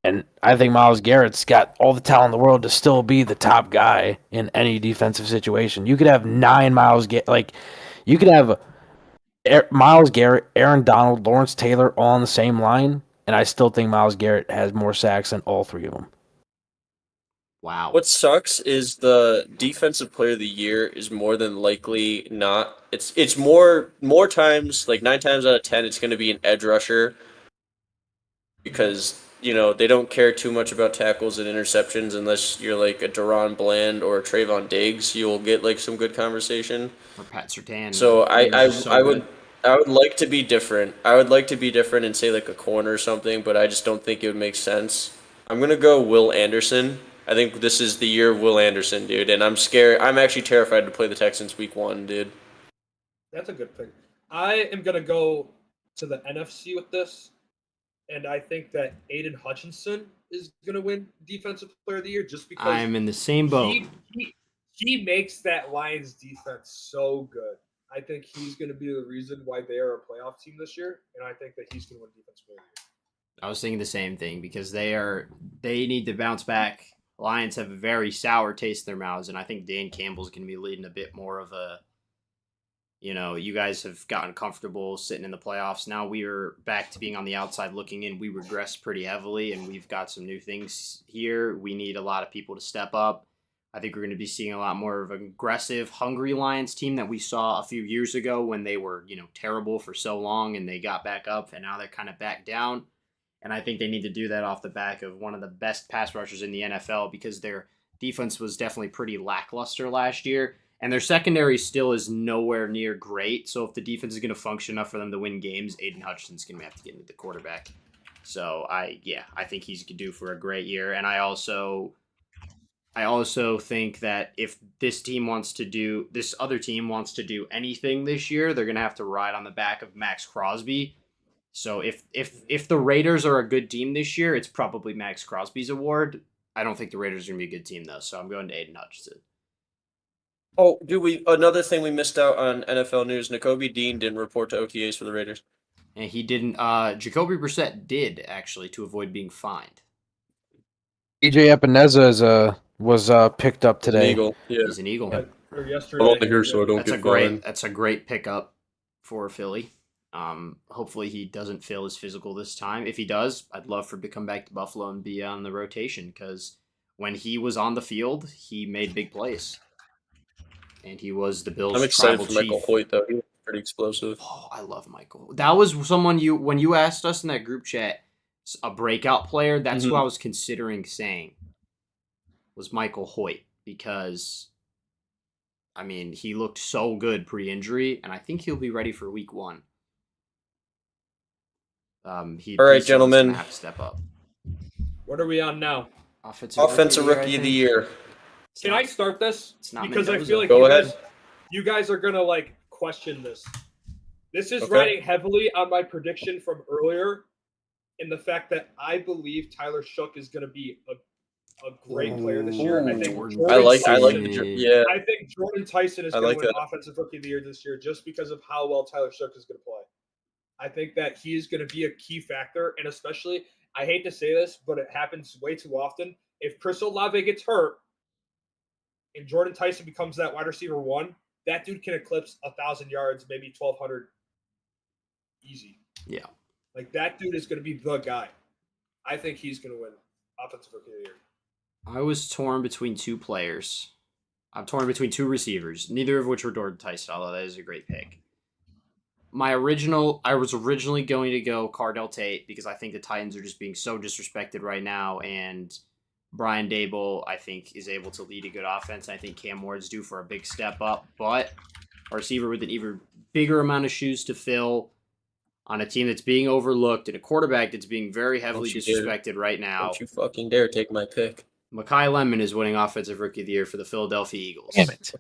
And I think Myles Garrett's got all the talent in the world to still be the top guy in any defensive situation. You could have 9 Myles Garrett, you could have Myles Garrett, Aaron Donald, Lawrence Taylor all on the same line, and I still think Myles Garrett has more sacks than all 3 of them. Wow. what sucks is the defensive player of the year is more than likely not. It's more times, like 9 times out of 10, it's going to be an edge rusher because they don't care too much about tackles and interceptions unless you're like a Deron Bland or a Trayvon Diggs. You'll get like some good conversation. Or Pat Surtain. So He's so I good. would I would like to be different. I would like to be different and say like a corner or something, but I just don't think it would make sense. I'm gonna go Will Anderson. I think this is the year of Will Anderson, dude, and I'm scared. I'm actually terrified to play the Texans week 1, dude. That's a good pick. I am gonna go to the NFC with this, and I think that Aiden Hutchinson is gonna win Defensive Player of the Year just because I'm in the same boat. he makes that Lions defense so good. I think he's going to be the reason why they are a playoff team this year, and I think that he's going to win Defensive Player of the Year. I was thinking the same thing because they need to bounce back. Lions have a very sour taste in their mouths, and I think Dan Campbell's going to be leading a bit more of a, you guys have gotten comfortable sitting in the playoffs. Now we are back to being on the outside looking in. We regressed pretty heavily, and we've got some new things here. We need a lot of people to step up. I think we're going to be seeing a lot more of an aggressive, hungry Lions team that we saw a few years ago when they were, terrible for so long and they got back up and now they're kind of back down. And I think they need to do that off the back of one of the best pass rushers in the NFL because their defense was definitely pretty lackluster last year. And their secondary still is nowhere near great. So if the defense is going to function enough for them to win games, Aiden Hutchinson's going to have to get into the quarterback. So I think he's going to do for a great year. And I also think that if this other team wants to do anything this year, they're going to have to ride on the back of Max Crosby. So if the Raiders are a good team this year, it's probably Max Crosby's award. I don't think the Raiders are going to be a good team though, so I'm going to Aiden Hutchinson. Oh, dude, another thing we missed out on NFL news, Nakobe Dean didn't report to OTAs for the Raiders. And he didn't Jacoby Brissett did actually to avoid being fined. EJ Epineza was picked up today. An Eagle. Yeah. He's an Eagle. Or yesterday. I'm only here so I don't That's get a great fined. that's a great pickup for Philly. Hopefully he doesn't fail his physical this time. If he does, I'd love for him to come back to Buffalo and be on the rotation because when he was on the field, he made big plays. And he was the Bills' I'm excited tribal for Michael chief. Hoyt though. He was pretty explosive. Oh, I love Michael. That was someone when you asked us in that group chat, a breakout player, that's who I was considering saying was Michael Hoyt because he looked so good pre-injury, and I think he'll be ready for week 1. All right, gentlemen. Gonna have to step up. What are we on now? Offensive Rookie of the Year. Can I start this? It's not Because I Mendoza. feel like Go ahead. you guys are going to question this. This is Okay. riding heavily on my prediction from earlier in the fact that I believe Tyler Shook is going to be a great player this year. I think Jordan Jordan I like Tyson. yeah. I think Jordan Tyson is I going like to win that. Offensive Rookie of the Year this year just because of how well Tyler Shook is going to play. I think that he is going to be a key factor, and especially, I hate to say this, but it happens way too often. If Chris Olave gets hurt and Jordan Tyson becomes that wide receiver 1, that dude can eclipse 1,000 yards, maybe 1,200 easy. Yeah. That dude is going to be the guy. I think he's going to win Offensive Rookie of the Year. I was torn between two players. I'm torn between two receivers, neither of which were Jordan Tyson, although that is a great pick. I was originally going to go Cardell Tate because I think the Titans are just being so disrespected right now, and Brian Dable, I think, is able to lead a good offense. I think Cam Ward's due for a big step up, but a receiver with an even bigger amount of shoes to fill on a team that's being overlooked and a quarterback that's being very heavily Don't you disrespected right now. Don't you fucking dare take my pick. Mekhi Lemon is winning Offensive Rookie of the Year for the Philadelphia Eagles. Damn it.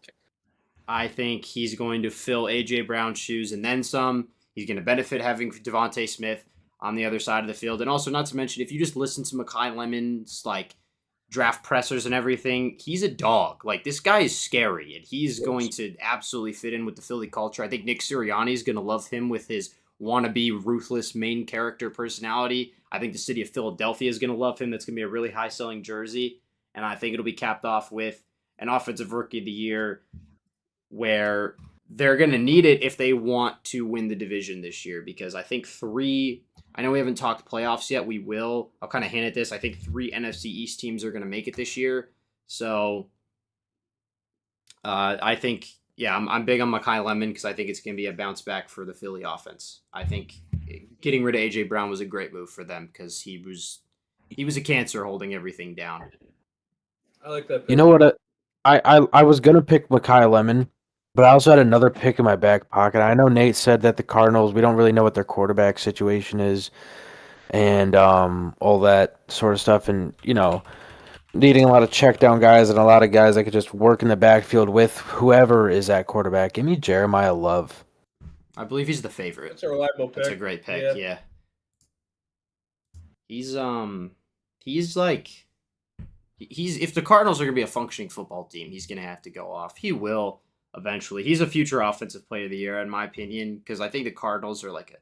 I think he's going to fill A.J. Brown's shoes and then some. He's going to benefit having Devontae Smith on the other side of the field. And also, not to mention, if you just listen to Mekhi Lemon's draft pressers and everything, he's a dog. This guy is scary, and he's going to absolutely fit in with the Philly culture. I think Nick Sirianni is going to love him with his wannabe, ruthless main character personality. I think the city of Philadelphia is going to love him. That's going to be a really high-selling jersey. And I think it'll be capped off with an Offensive Rookie of the Year where they're going to need it if they want to win the division this year. Because I think I know we haven't talked playoffs yet. We will. I'll kind of hint at this. I think 3 NFC East teams are going to make it this year. So I think, I'm big on Mekhi Lemon because I think it's going to be a bounce back for the Philly offense. I think getting rid of A.J. Brown was a great move for them because he was He was a cancer holding everything down. I like that. You know what? I was gonna pick Mekhi Lemon, but I also had another pick in my back pocket. I know Nate said that the Cardinals, we don't really know what their quarterback situation is, and all that sort of stuff, and needing a lot of check down guys and a lot of guys that could just work in the backfield with whoever is at quarterback. Give me Jeremiah Love. I believe he's the favorite. That's a reliable pick. That's a great pick. Yeah. He's like he's if the Cardinals are gonna be a functioning football team, he's gonna have to go off. He will eventually. He's a future offensive player of the year, in my opinion, because I think the Cardinals are like a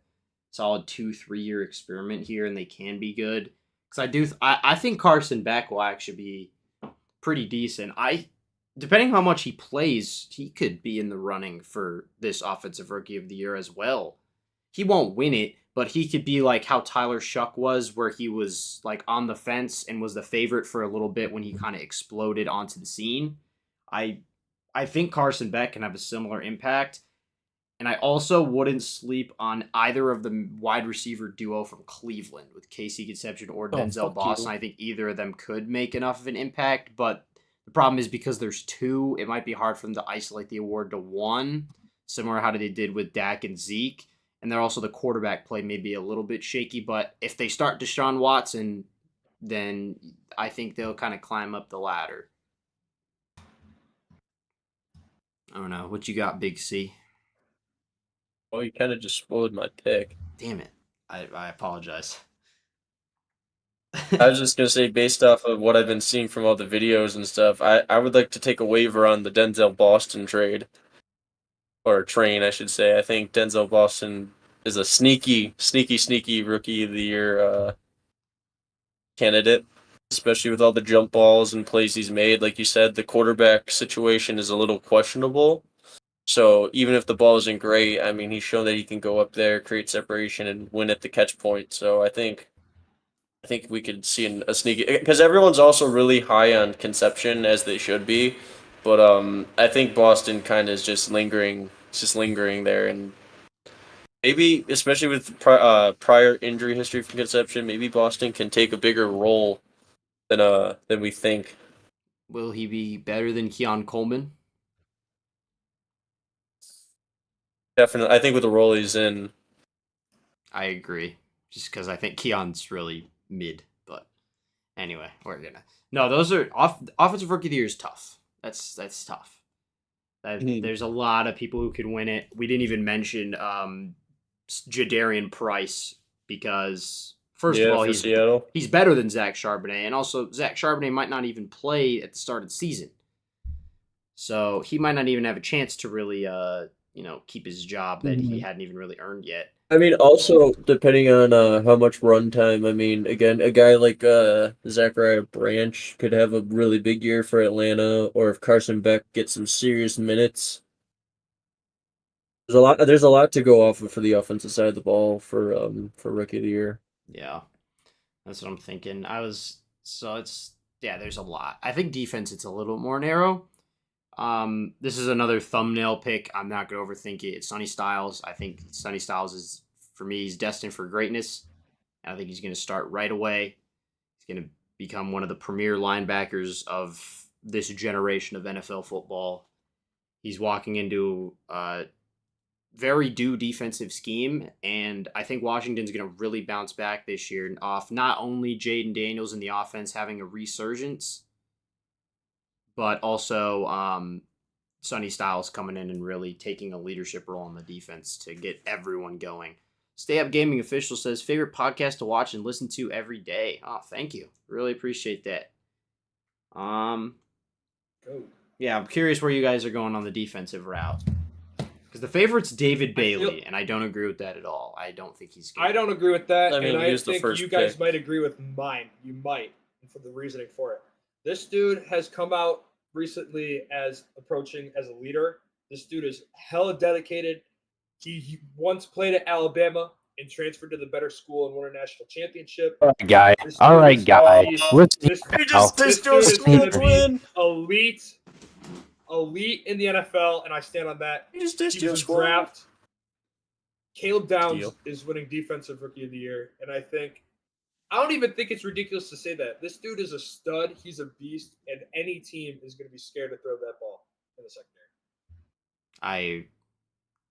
solid 2-3 year experiment here, and they can be good. Because I think Carson Beck will actually be pretty decent. Depending how much he plays, he could be in the running for this offensive rookie of the year as well. He won't win it, but he could be like how Tyler Shuck was, where he was like on the fence and was the favorite for a little bit when he kind of exploded onto the scene. I think Carson Beck can have a similar impact. And I also wouldn't sleep on either of the wide receiver duo from Cleveland with Casey Conception or Denzel Boston. I think either of them could make enough of an impact, but the problem is because there's two, it might be hard for them to isolate the award to one, similar to how they did with Dak and Zeke. And they're also the quarterback play may be a little bit shaky, but if they start Deshaun Watson, then I think they'll kind of climb up the ladder. I don't know. What you got, Big C? Well, you kind of just spoiled my pick. Damn it. I apologize. I was just going to say, based off of what I've been seeing from all the videos and stuff, I would like to take a waiver on the Denzel Boston trade. Or train, I should say. I think Denzel Boston is a sneaky rookie of the year candidate, especially with all the jump balls and plays he's made. Like you said, the quarterback situation is a little questionable. So even if the ball isn't great, I mean, he's shown that he can go up there, create separation, and win at the catch point. So I think we could see a sneaky, because everyone's also really high on Conception, as they should be. But I think Boston kind of is just lingering there, and maybe, especially with prior injury history from Conception, maybe Boston can take a bigger role than we think. Will he be better than Keon Coleman? Definitely, I think with the role he's in. I agree, just because I think Keon's really mid. But anyway, those are offensive rookie of the year is tough. That's tough. There's a lot of people who could win it. We didn't even mention Jadarian Price because first of all he's better than Zach Charbonnet, and also Zach Charbonnet might not even play at the start of the season, so he might not even have a chance to really keep his job that he hadn't even really earned yet. I mean, also, depending on how much run time, I mean, again, a guy like Zachariah Branch could have a really big year for Atlanta, or if Carson Beck gets some serious minutes. There's a lot to go off of for the offensive side of the ball for Rookie of the Year. Yeah, that's what I'm thinking. There's a lot. I think defense, it's a little more narrow. This is another thumbnail pick. I'm not going to overthink it. It's Sonny Styles. I think Sonny Styles is, for me, he's destined for greatness. I think he's going to start right away. He's going to become one of the premier linebackers of this generation of NFL football. He's walking into a very due defensive scheme, and I think Washington's going to really bounce back this year off not only Jaden Daniels in the offense having a resurgence, but also Sonny Styles coming in and really taking a leadership role on the defense to get everyone going. Stay Up Gaming Official says, favorite podcast to watch and listen to every day. Oh, thank you. Really appreciate that. Yeah, I'm curious where you guys are going on the defensive route. Because the favorite's David Bailey, and I don't agree with that at all. I don't think he's good. I don't agree with that, I mean, and I he's the think first you guys pick. might agree with mine. You might, for the reasoning for it. This dude has come out recently as approaching as a leader. This dude is hella dedicated. He once played at Alabama and transferred to the better school and won a national championship. All right, guy. This dude is going to be elite in the NFL, and I stand on that. He's a draft. Caleb Downs is winning Defensive Rookie of the Year, and I think I don't even think it's ridiculous to say that. This dude is a stud. He's a beast, and any team is going to be scared to throw that ball in the secondary.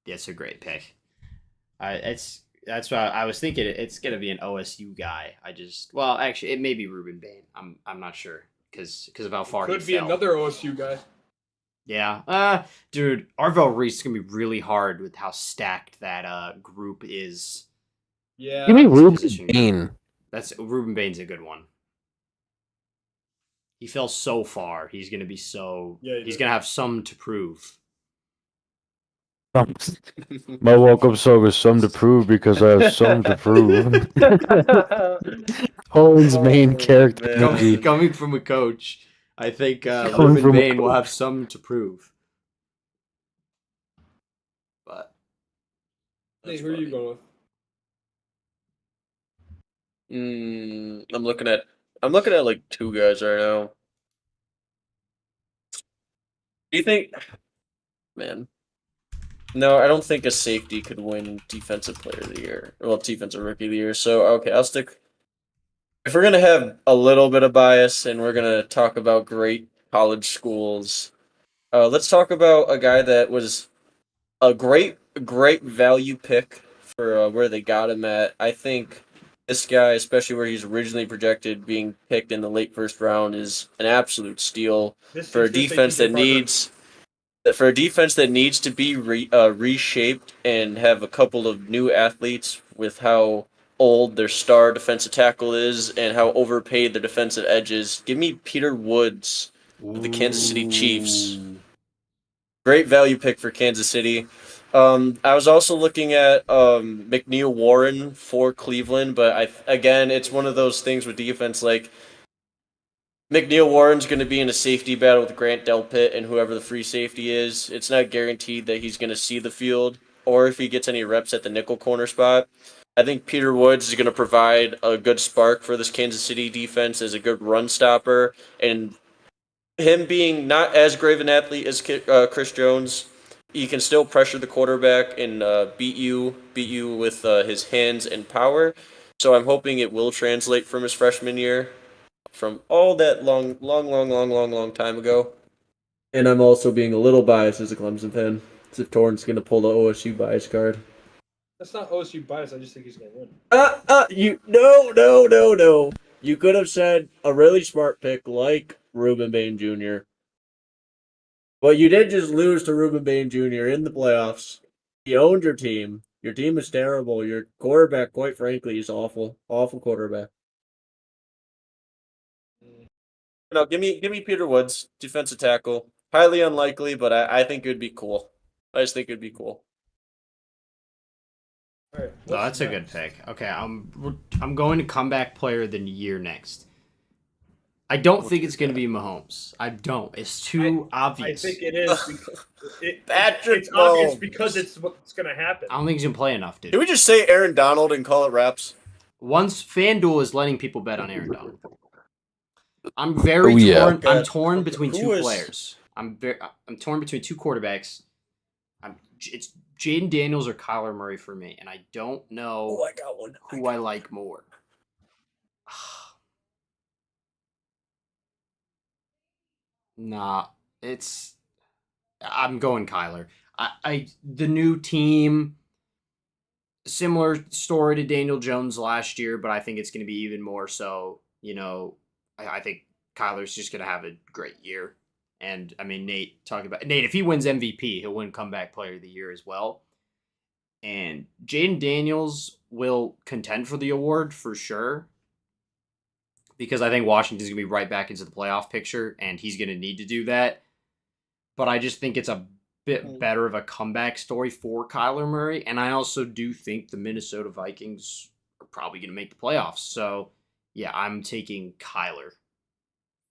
That's a great pick. That's why I was thinking it's gonna be an OSU guy. Actually it may be Ruben Bain. I'm not sure because of how far Could he be fell. another OSU guy. Yeah. Dude, Arvell Reese is gonna be really hard with how stacked that group is. Yeah. Give me Ruben position group. Bain. That's Ruben Bain's a good one. He fell so far. He's gonna be he's gonna have some to prove. My welcome song is some to prove because I have some to prove. Colin's main character man. movie. Coming from a coach, I think Coming Ruben from a Bain will coach. have some to prove. But Hey, who are you going with? I'm looking at like two guys right now. Do you think, man? No, I don't think a safety could win Defensive Player of the Year. Well, Defensive Rookie of the Year. So okay, I'll stick. If we're gonna have a little bit of bias and we're gonna talk about great college schools, let's talk about a guy that was a great value pick for where they got him at. I think this guy, especially where he's originally projected, being picked in the late first round, is an absolute steal This for a dude's gonna say defense TJ that Parker. needs to be reshaped and have a couple of new athletes with how old their star defensive tackle is and how overpaid their defensive edge is. Give me Peter Woods of the Kansas City Chiefs. Great value pick for Kansas City. I was also looking at McNeil Warren for Cleveland, but again, it's one of those things with defense. Like McNeil Warren's going to be in a safety battle with Grant Delpit and whoever the free safety is. It's not guaranteed that he's going to see the field or if he gets any reps at the nickel corner spot. I think Peter Woods is going to provide a good spark for this Kansas City defense as a good run stopper, and him being not as great an athlete as Chris Jones, he can still pressure the quarterback and beat you with his hands and power. So I'm hoping it will translate from his freshman year, from all that long time ago. And I'm also being a little biased as a Clemson fan, as if Torrance going to pull the OSU bias card. That's not OSU bias. I just think he's gonna win. No. You could have said a really smart pick like Ruben Bain Jr. But you did just lose to Ruben Bain Jr. in the playoffs. You owned your team. Your team is terrible. Your quarterback, quite frankly, is awful. Awful quarterback. No, give me Peter Woods, defensive tackle. Highly unlikely, but I think it would be cool. I just think it would be cool. All right. no, what's that's a good next? pick. Okay, I'm going to comeback player of the year next. I don't think it's going to be Mahomes. I don't. It's too I obvious. think it is. Because Patrick it's obvious Mahomes. because it's what's gonna happen. I don't think he's going to play enough, dude. Can we just say Aaron Donald and call it wraps? Once FanDuel is letting people bet on Aaron Donald. I'm very Oh, yeah. torn. I'm God. torn between Who two is- players. I'm torn between two quarterbacks. It's Jaden Daniels or Kyler Murray for me, and I don't know Oh, I got one. who I like more. Nah, I'm going Kyler. The new team, similar story to Daniel Jones last year, but I think it's going to be even more so. I think Kyler's just going to have a great year. And I mean, Nate, if he wins MVP, he'll win Comeback Player of the Year as well. And Jaden Daniels will contend for the award for sure, because I think Washington's going to be right back into the playoff picture, and he's going to need to do that. But I just think it's a bit better of a comeback story for Kyler Murray, and I also do think the Minnesota Vikings are probably going to make the playoffs. So, yeah, I'm taking Kyler.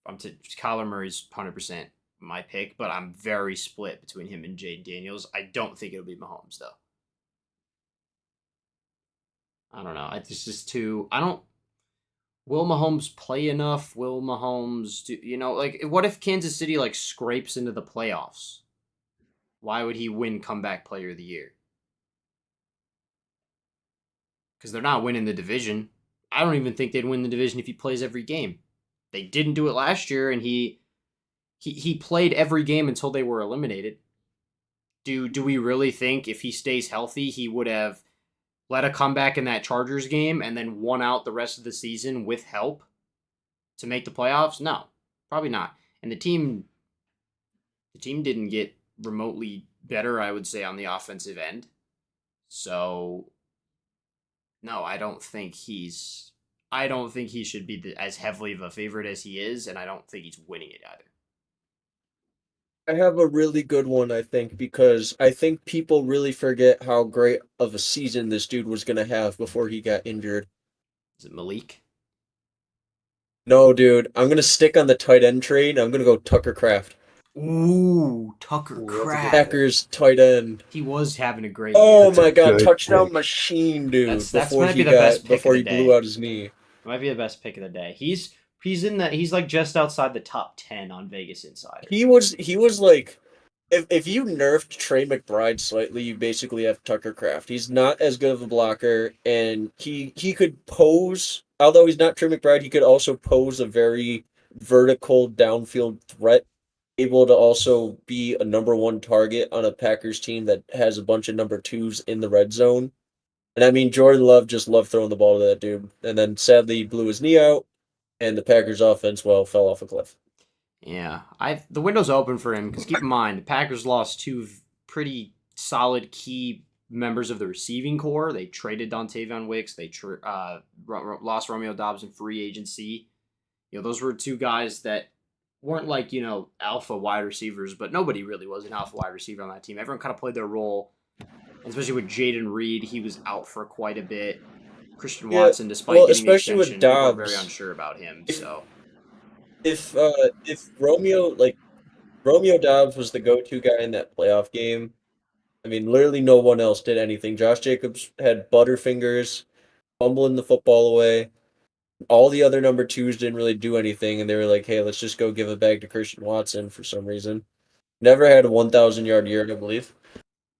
Kyler Murray's 100% my pick, but I'm very split between him and Jaden Daniels. I don't think it'll be Mahomes, though. I don't know. It's just too... Will Mahomes play enough? Will Mahomes do... what if Kansas City, scrapes into the playoffs? Why would he win Comeback Player of the Year? Because they're not winning the division. I don't even think they'd win the division if he plays every game. They didn't do it last year, and he played every game until they were eliminated. Do we really think if he stays healthy, he would have led a comeback in that Chargers game and then won out the rest of the season with help to make the playoffs? No, probably not. And the team didn't get remotely better, I would say, on the offensive end. So no, I don't think he should be as heavily of a favorite as he is, and I don't think he's winning it either. I have a really good one, I think, because I think people really forget how great of a season this dude was going to have before he got injured. Is it Malik? No, dude, I'm going to stick on the tight end train. I'm going to go Tucker Kraft. Ooh, Tucker Ooh, that's a good Kraft. Packers tight end. He was having a great Oh year. my God, good touchdown pick. machine, dude! That's before might he be the best pick before of he the blew day. out his knee. Might be the best pick of the day. He's he's just outside the top 10 on Vegas Insider. He was like, if you nerfed Trey McBride slightly, you basically have Tucker Kraft. He's not as good of a blocker, and he could pose. Although he's not Trey McBride, he could also pose a very vertical downfield threat, able to also be a number one target on a Packers team that has a bunch of number twos in the red zone. And I mean, Jordan Love just loved throwing the ball to that dude. And then sadly, he blew his knee out, and the Packers' offense, well, fell off a cliff. Yeah, the window's open for him because keep in mind the Packers lost two pretty solid key members of the receiving core. They traded Dontavion Wicks. They lost Romeo Doubs in free agency. Those were two guys that weren't like alpha wide receivers, but nobody really was an alpha wide receiver on that team. Everyone kind of played their role, and especially with Jaden Reed, he was out for quite a bit. Christian Watson, despite getting the especially with extension, people were Dobbs. very unsure about him. So If Romeo Dobbs was the go-to guy in that playoff game, I mean, literally no one else did anything. Josh Jacobs had butterfingers, fumbling the football away. All the other number twos didn't really do anything, and they were like, "Hey, let's just go give it back to Christian Watson for some reason." Never had a 1,000-yard year, I believe.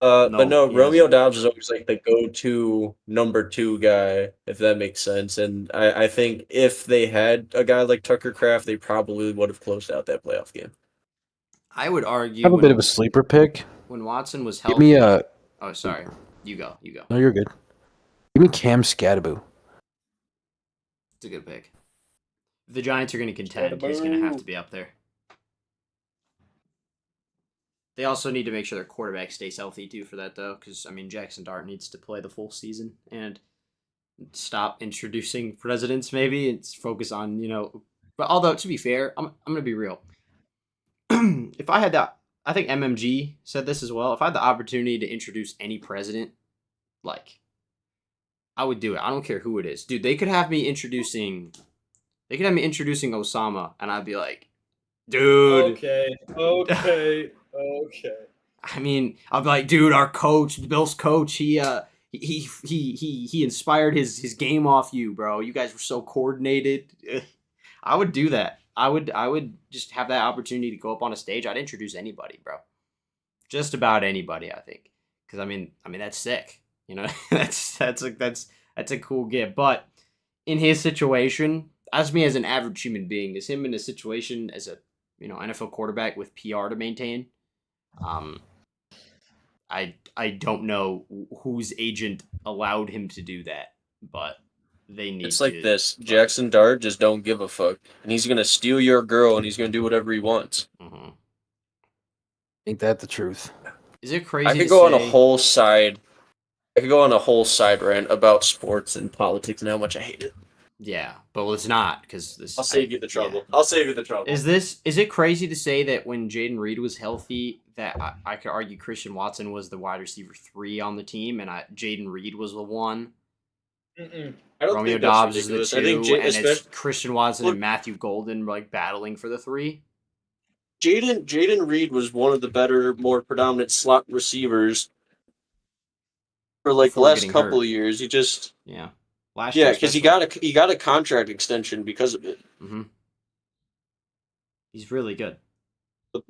But no, he Romeo hasn't. Dobbs is always like the go-to number two guy, if that makes sense. And I think if they had a guy like Tucker Kraft, they probably would have closed out that playoff game. I would I argue have a bit of a sleeper pick. when Watson was Give healthy. me a. Oh, sorry. You go. No, you're good. Give me Cam Scatterbo. It's a good pick. If the Giants are going to contend, he's going to have to be up there. They also need to make sure their quarterback stays healthy too for that though, because I mean Jackson Dart needs to play the full season and stop introducing presidents maybe and focus on But although to be fair, I'm going to be real. If I had that, I think MMG said this as well. If I had the opportunity to introduce any president, I would do it. I don't care who it is, dude. They could have me introducing Osama, and I'd be like, dude. Okay. I mean, I'll be like, dude, our coach, the Bills coach, he inspired his game off you, bro. You guys were so coordinated. I would do that. I would just have that opportunity to go up on a stage. I'd introduce anybody, bro. Just about anybody, I think. Because I mean that's sick. That's a cool gift. But in his situation, as me as an average human being, is him in a situation as a NFL quarterback with PR to maintain. I don't know whose agent allowed him to do that, but they need. It's like this: Jackson Dart just don't give a fuck, and he's gonna steal your girl, and he's gonna do whatever he wants. Mm-hmm. Ain't that the truth? Is it crazy? I could go on a whole side. I could go on a whole side rant about sports and politics and how much I hate it. Yeah, but it's not because this. I'll save you the trouble. Yeah. I'll save you the trouble. Is it crazy to say that when Jaden Reed was healthy, that I could argue Christian Watson was the wide receiver 3 on the team, and Jaden Reed was the 1. Mm-mm. I don't Romeo think that's Dobbs is the ridiculous. 2, I think and it's Christian Watson and Matthew Golden battling for the 3. Jaden Reed was one of the better, more predominant slot receivers for the Before last getting couple hurt. of years. He just Last year, because he got a contract extension because of it. Mm-hmm. He's really good. But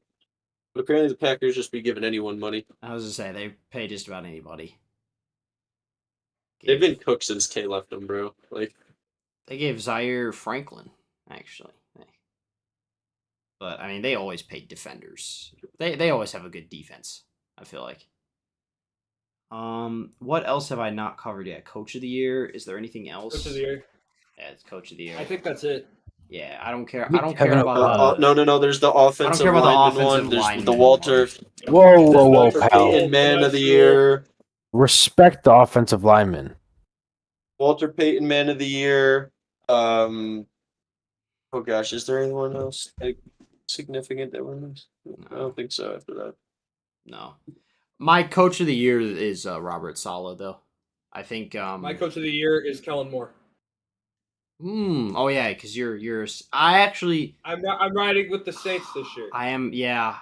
apparently the Packers just be giving anyone money. I was gonna say they pay just about anybody. They've been cooked since K left them, bro. They gave Zaire Franklin, actually. But, I mean, they always paid defenders. They always have a good defense, I feel like. What else have I not covered yet? Coach of the Year? Is there anything else? Coach of the year. Yeah, it's Coach of the Year. I think that's it. Yeah, I don't care. Me I don't Kevin care about the. No. There's the offensive care about the lineman offensive one. There's lineman the Walter. Whoa, There's Walter pal. Payton Man of the Year. Respect the offensive lineman. Walter Payton Man of the Year. Oh gosh, is there anyone else like significant that wins? I don't think so. After that, No. My Coach of the Year is Robert Saleh, though. I think. My Coach of the Year is Kellen Moore. Oh yeah, because you're. I actually. I'm riding with the Saints this year. I am. Yeah,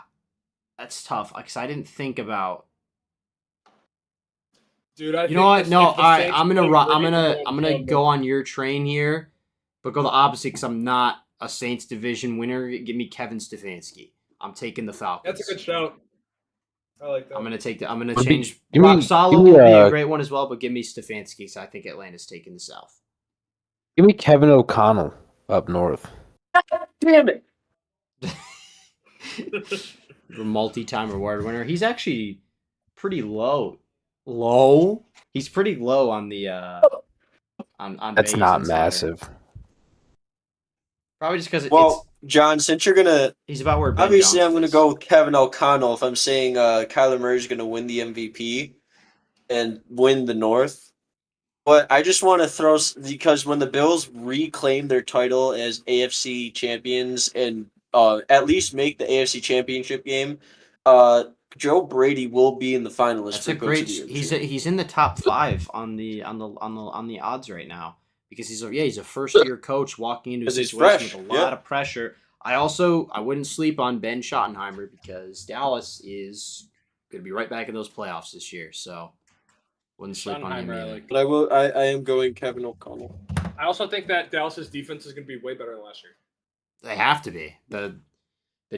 that's tough because I didn't think about. Dude, I You know what? No, all right. I'm gonna go on your train here, but go the opposite because I'm not a Saints division winner. Give me Kevin Stefanski. I'm taking the Falcons. That's a good shout. I like that. I'm gonna Would be- change. give me- Rob Saleh give me, will be a great one as well, but give me Stefanski because I think Atlanta's taking the South. Give me Kevin O'Connell up north. damn it! Multi-time award winner. He's actually pretty low. Low? He's pretty low on the on That's Vegas not Insider. massive. Probably just because Well, John, since you're gonna he's about where Ben obviously, I'm Johnson gonna is. go with Kevin O'Connell if I'm saying Kyler Murray's gonna win the MVP and win the North. But I just want to throw because when the Bills reclaim their title as AFC champions and at least make the AFC Championship game, Joe Brady will be in the finalists. That's for a Coach great. of the Year He's this year. he's in the top 5 on the odds right now because he's a first year coach walking into a 'Cause he's situation fresh, with a lot of pressure. I wouldn't sleep on Ben Schottenheimer because Dallas is going to be right back in those playoffs this year. So wouldn't sleep on him Schottenheimer, I either. like. But I am going Kevin O'Connell. I also think that Dallas's defense is going to be way better than last year. They have to be the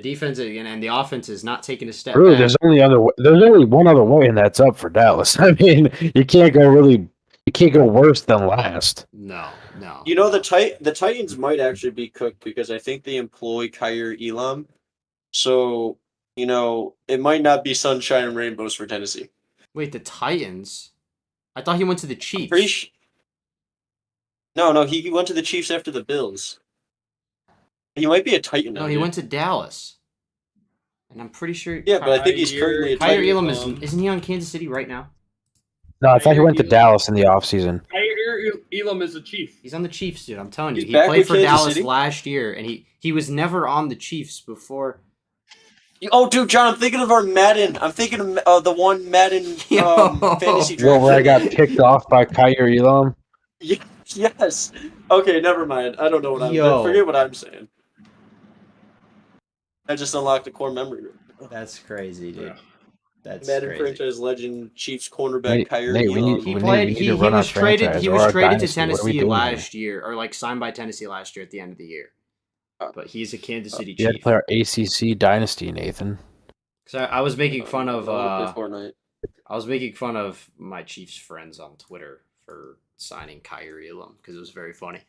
defense and the offense is not taking a step Really, back. there's only one other way, and that's up for Dallas. I mean, you can't go worse than last. No. You know, the Titans might actually be cooked because I think they employ Kyer Elam. So, you know, it might not be sunshine and rainbows for Tennessee. Wait, the Titans? I thought he went to the Chiefs. No, he went to the Chiefs after the Bills. He might be a Titan now. No, he dude. went to Dallas. And I'm pretty sure. Yeah, but I think he's currently a Kyer Titan. Elam isn't he on Kansas City right now? No, I thought he Kyer went to Elam. Dallas in the offseason. Elam is a Chief. He's on the Chiefs, dude. I'm telling you, He's he back played with for Kansas Dallas City? last year, and he was never on the Chiefs before. Oh, dude, John, I'm thinking of our Madden. I'm thinking of the one Madden Yo. fantasy Well, draft. where I got picked off by Kyer Elam. Yes. Okay, never mind. I don't know what Yo. forget what I'm saying. I just unlocked a core memory. That's crazy, dude. Yeah. That's Madden crazy. franchise legend, Chiefs cornerback Nate, Kyer Nate, we Elam. need- He we played. need He to run our was traded. franchise He or was our traded to dynasty. What are we Tennessee doing last year, or like signed by Tennessee last year at the end of the year. But he's a Kansas City You had to Chief. play our ACC dynasty, Nathan. So I was making fun of. Fortnite. I was making fun of my Chiefs friends on Twitter for signing Kyer Elam because it was very funny.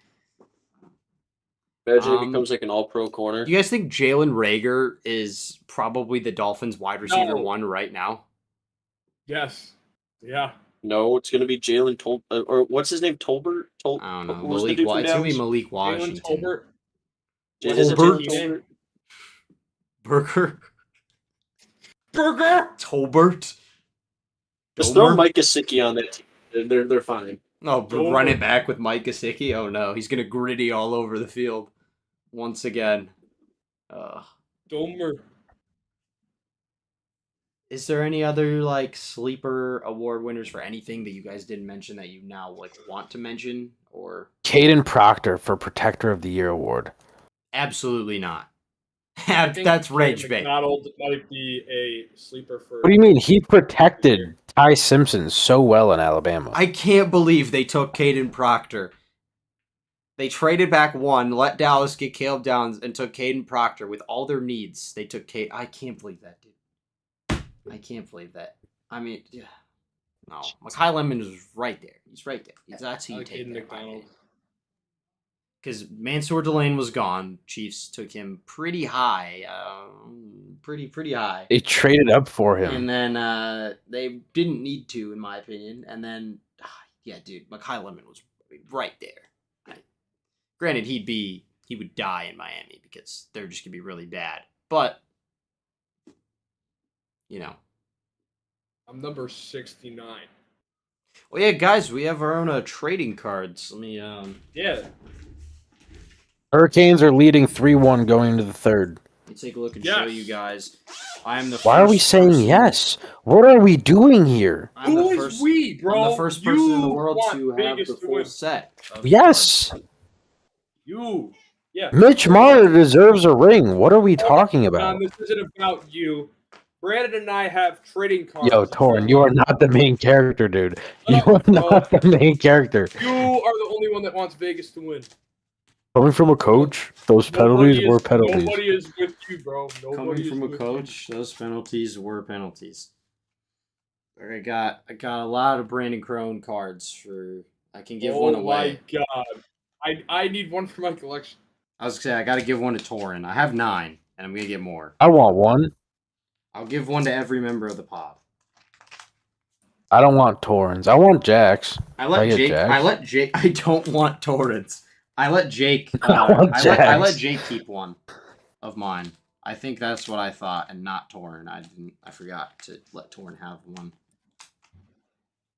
Imagine it becomes like an all-pro corner. Do you guys think Jalen Reagor is probably the Dolphins' wide receiver No. 1 right now? Yes. Yeah. No, it's gonna be Jalen or what's his name? Tolbert. I don't know. What was the dude from It's gonna be Dallas? Malik Jalen Washington. Tolbert. Is it Tolbert? Tolbert? Burger. Tolbert. Just throw Domer? Mike Gesicki on that team. They're fine. No, Domer. run it back with Mike Gesicki. Oh no, he's gonna gritty all over the field once again. Domer. Is there any other like sleeper award winners for anything that you guys didn't mention that you now like want to mention or? Caden Proctor for Protector of the Year award. Absolutely not. I think That's rage bait. McDonald might be a sleeper for. What do you mean? He protected Ty Simpson so well in Alabama. I can't believe they took Caden Proctor. They traded back one, let Dallas get Caleb Downs, and took Caden Proctor with all their needs. They took Cade. I can't believe that, dude. I can't believe that. I mean, yeah. No. Makai Lemon is right there. He's right there. That's who I you like take Aiden there. McDonald. because Mansour Delane was gone. Chiefs took him pretty high, pretty high. They traded up for him. And then they didn't need to, in my opinion. And then, yeah, dude, Mekhi Lemon was right there. Granted, he would die in Miami because they're just gonna be really bad. But I'm number 69. Well, yeah, guys, we have our own trading cards. Let me Yeah. Hurricanes are leading 3-1 going into the third. Let me take a look and show you guys. I am the. Why are we first saying person- yes? What are we doing here? I'm the Who first. is we, bro? I'm the first person in the You world want to have Vegas the to full win. set. of Yes. cards. You. Yeah. Mitch Marner deserves a ring. What are we talking John, about? this isn't about you. Brandon and I have trading cards. Yo, Torn, you are not the main character, dude. You Shut up, are not the main character. You are the only one that wants Vegas to win. Coming from a coach, those penalties Nobody were is- penalties. Nobody is with you, bro. Coming Nobody from is a with coach, those penalties were penalties. I got a lot of Brandon Crone cards for. I can you. give Oh one away. my god. I need one for my collection. I was gonna say I got to give one to Torin. I have 9, and I'm gonna get more. I want one. I'll give one to every member of the pod. I don't want Torrens. I want Jacks. I I let get Jake. Jax? I let Jake. I don't want Torrens. I let Jake. I want I Jax. let Jake keep one of mine. I think that's what I thought, and not Torin. I forgot to let Torin have one.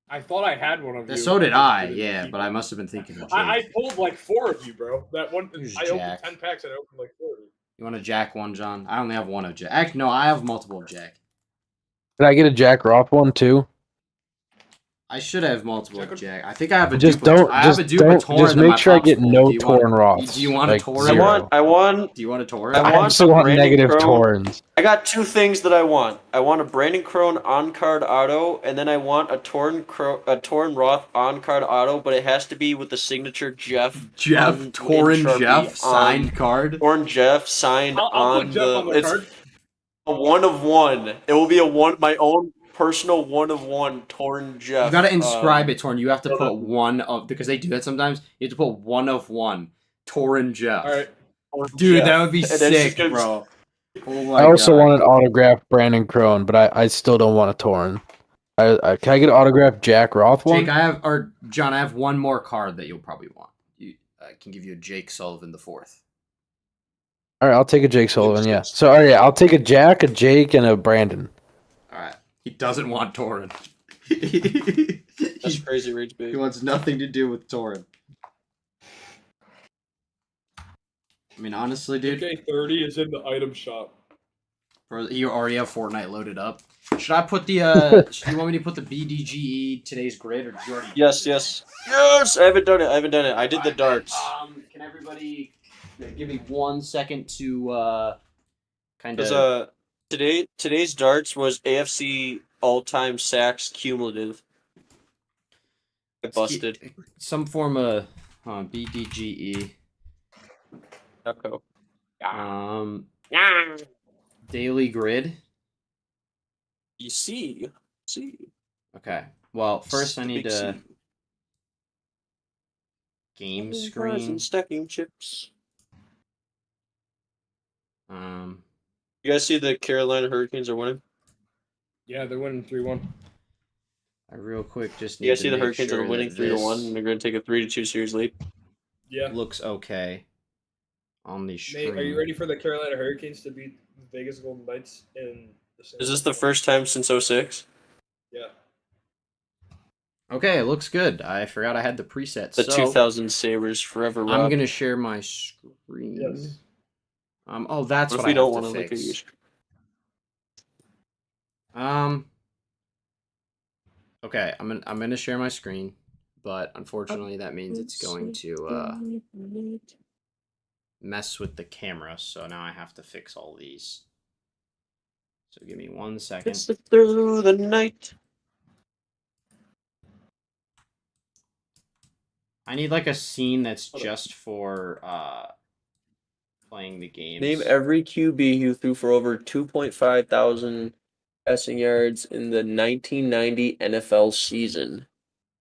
I thought I had one of you. So did I. didn't Yeah, keep but it. I must have been thinking of Jake. I pulled like 4 of you, bro. That one. Who's I Jack? opened 10 packs and I opened like 4 of you. You want a Jack one, John? I only have one of Jack. Actually, no, I have multiple of Jack. Did I get a Jack Roth one too? I should have multiple of Jack. I think I have a Just dupe of- don't. I have Just a dupe don't. of Torin Just that make my sure I pops get pulled. no Do you want- Torn Roths. do you want a like, Torn? I zero. want Do you want a Torin? I I want also a want Brandon negative Crone. Torrens. I got 2 things that I want. I want a Brandon Crone on-card auto, and then I want a Torn Roth on-card auto, but it has to be with the signature Jeff. in Torin Sharpie Jeff signed card. Torn Jeff signed I'll on put Jeff on the it's card. a 1 of 1. It will be my own personal 1 of 1 Torn Jeff. You gotta inscribe it, Torin. You have to hold put one of because they do that sometimes. You have to put 1 of 1. Torin Jeff. All right. Dude, Jeff. that would be And then she's sick, gonna- bro. Oh my I also God. want an autographed Brandon Crone, but I still don't want a Torn. Can I get an autographed Jack Roth one? Jake, John, I have one more card that you'll probably want. I can give you a Jake Sullivan the 4th. All right, I'll take a Jake Sullivan. Yeah. So, all right, I'll take a Jack, a Jake, and a Brandon. All right. He doesn't want Torin. That's crazy rage He bait. wants nothing to do with Torin. I mean, honestly, dude, DK30 is in the item shop. you already have Fortnite loaded up. Should I put the? Do you want me to put the BDGE today's grid, or did you already? Yes. Yes! I haven't done it. I did the darts. Can everybody give me 1 second to kind of? Because today's darts was AFC all-time sacks cumulative. I busted. Some form of BDGE. Echo. Daily grid. You see. Okay. Well, first I The need big to C. game Fries screen. and stacking chips. Um, You guys see the Carolina Hurricanes are winning? Yeah, they're winning 3-1. I real quick just need You guys to see the make Hurricanes sure are winning that 3-1, this and they're going to take a 3-2 series lead. Yeah. looks okay on the screen. Nate, are you ready for the Carolina Hurricanes to beat the Vegas Golden Knights in the Is this the first time since 06? Yeah. Okay, it looks good. I forgot I had the presets. The so 2000 Sabres forever. I'm Rob. gonna share my screen. Yes. Oh, that's What if what we I don't have want to to look at fix. you? Okay, I'm gonna share my screen, but unfortunately that means it's going to mess with the camera. So now I have to fix all these. So give me 1 second. It's through the night. I need like a scene that's just for playing the games. Name every QB who threw for over 2.5 thousand passing yards in the 1990 NFL season.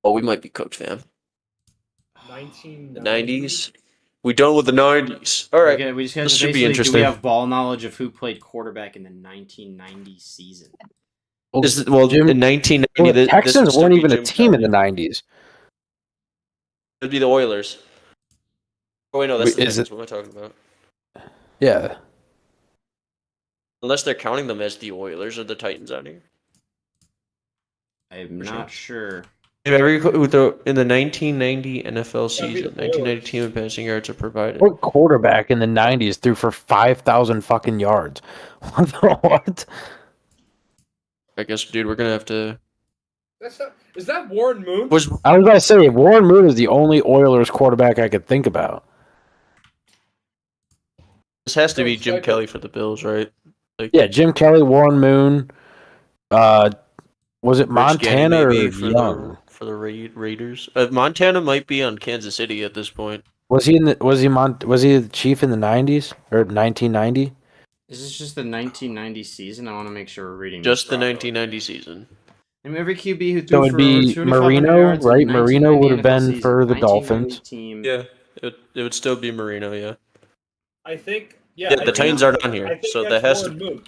Oh, we might be cooked, fam. 1990. The 90s. We done with the 90s. All right. Okay, we just have This to should be basically, do interesting. we have ball knowledge of who played quarterback in the 1990 season? Well, In 1990, the this would Texans still weren't be even a Jim team in Kelly. the 90s. It'd be the Oilers. Oh wait, no, that's the Is Texans. it? What am I talking about? Yeah. Unless they're counting them as the Oilers or the Titans on here. I'm For not sure. In the 1990 NFL season, 1990 team and passing yards are provided. What quarterback in the 90s threw for 5,000 fucking yards? What? I guess, dude, we're gonna have to. Is that Warren Moon? Was I was about to say, Warren Moon is the only Oilers quarterback I could think about. this has to No, be Jim Striker. Kelly for the Bills, right? Like, Yeah, Jim Kelly, Warren Moon. Was it Rich Ganny Montana or maybe for Young? the Raiders. Montana might be on Kansas City at this point. Was he the chief in the 90s or 1990? Is this just the 1990 season? I want to make sure we're reading Just this the properly. 1990 season. Name every QB who So threw it'd for be 2,500 Marino, yards in the right? Marino 1990 would have NFL been season. for the 1990 Dolphins. Team. Yeah, it would still be Marino. Yeah. I think. Yeah, the Titans aren't on I here, think so that's that has Warren to. Moon.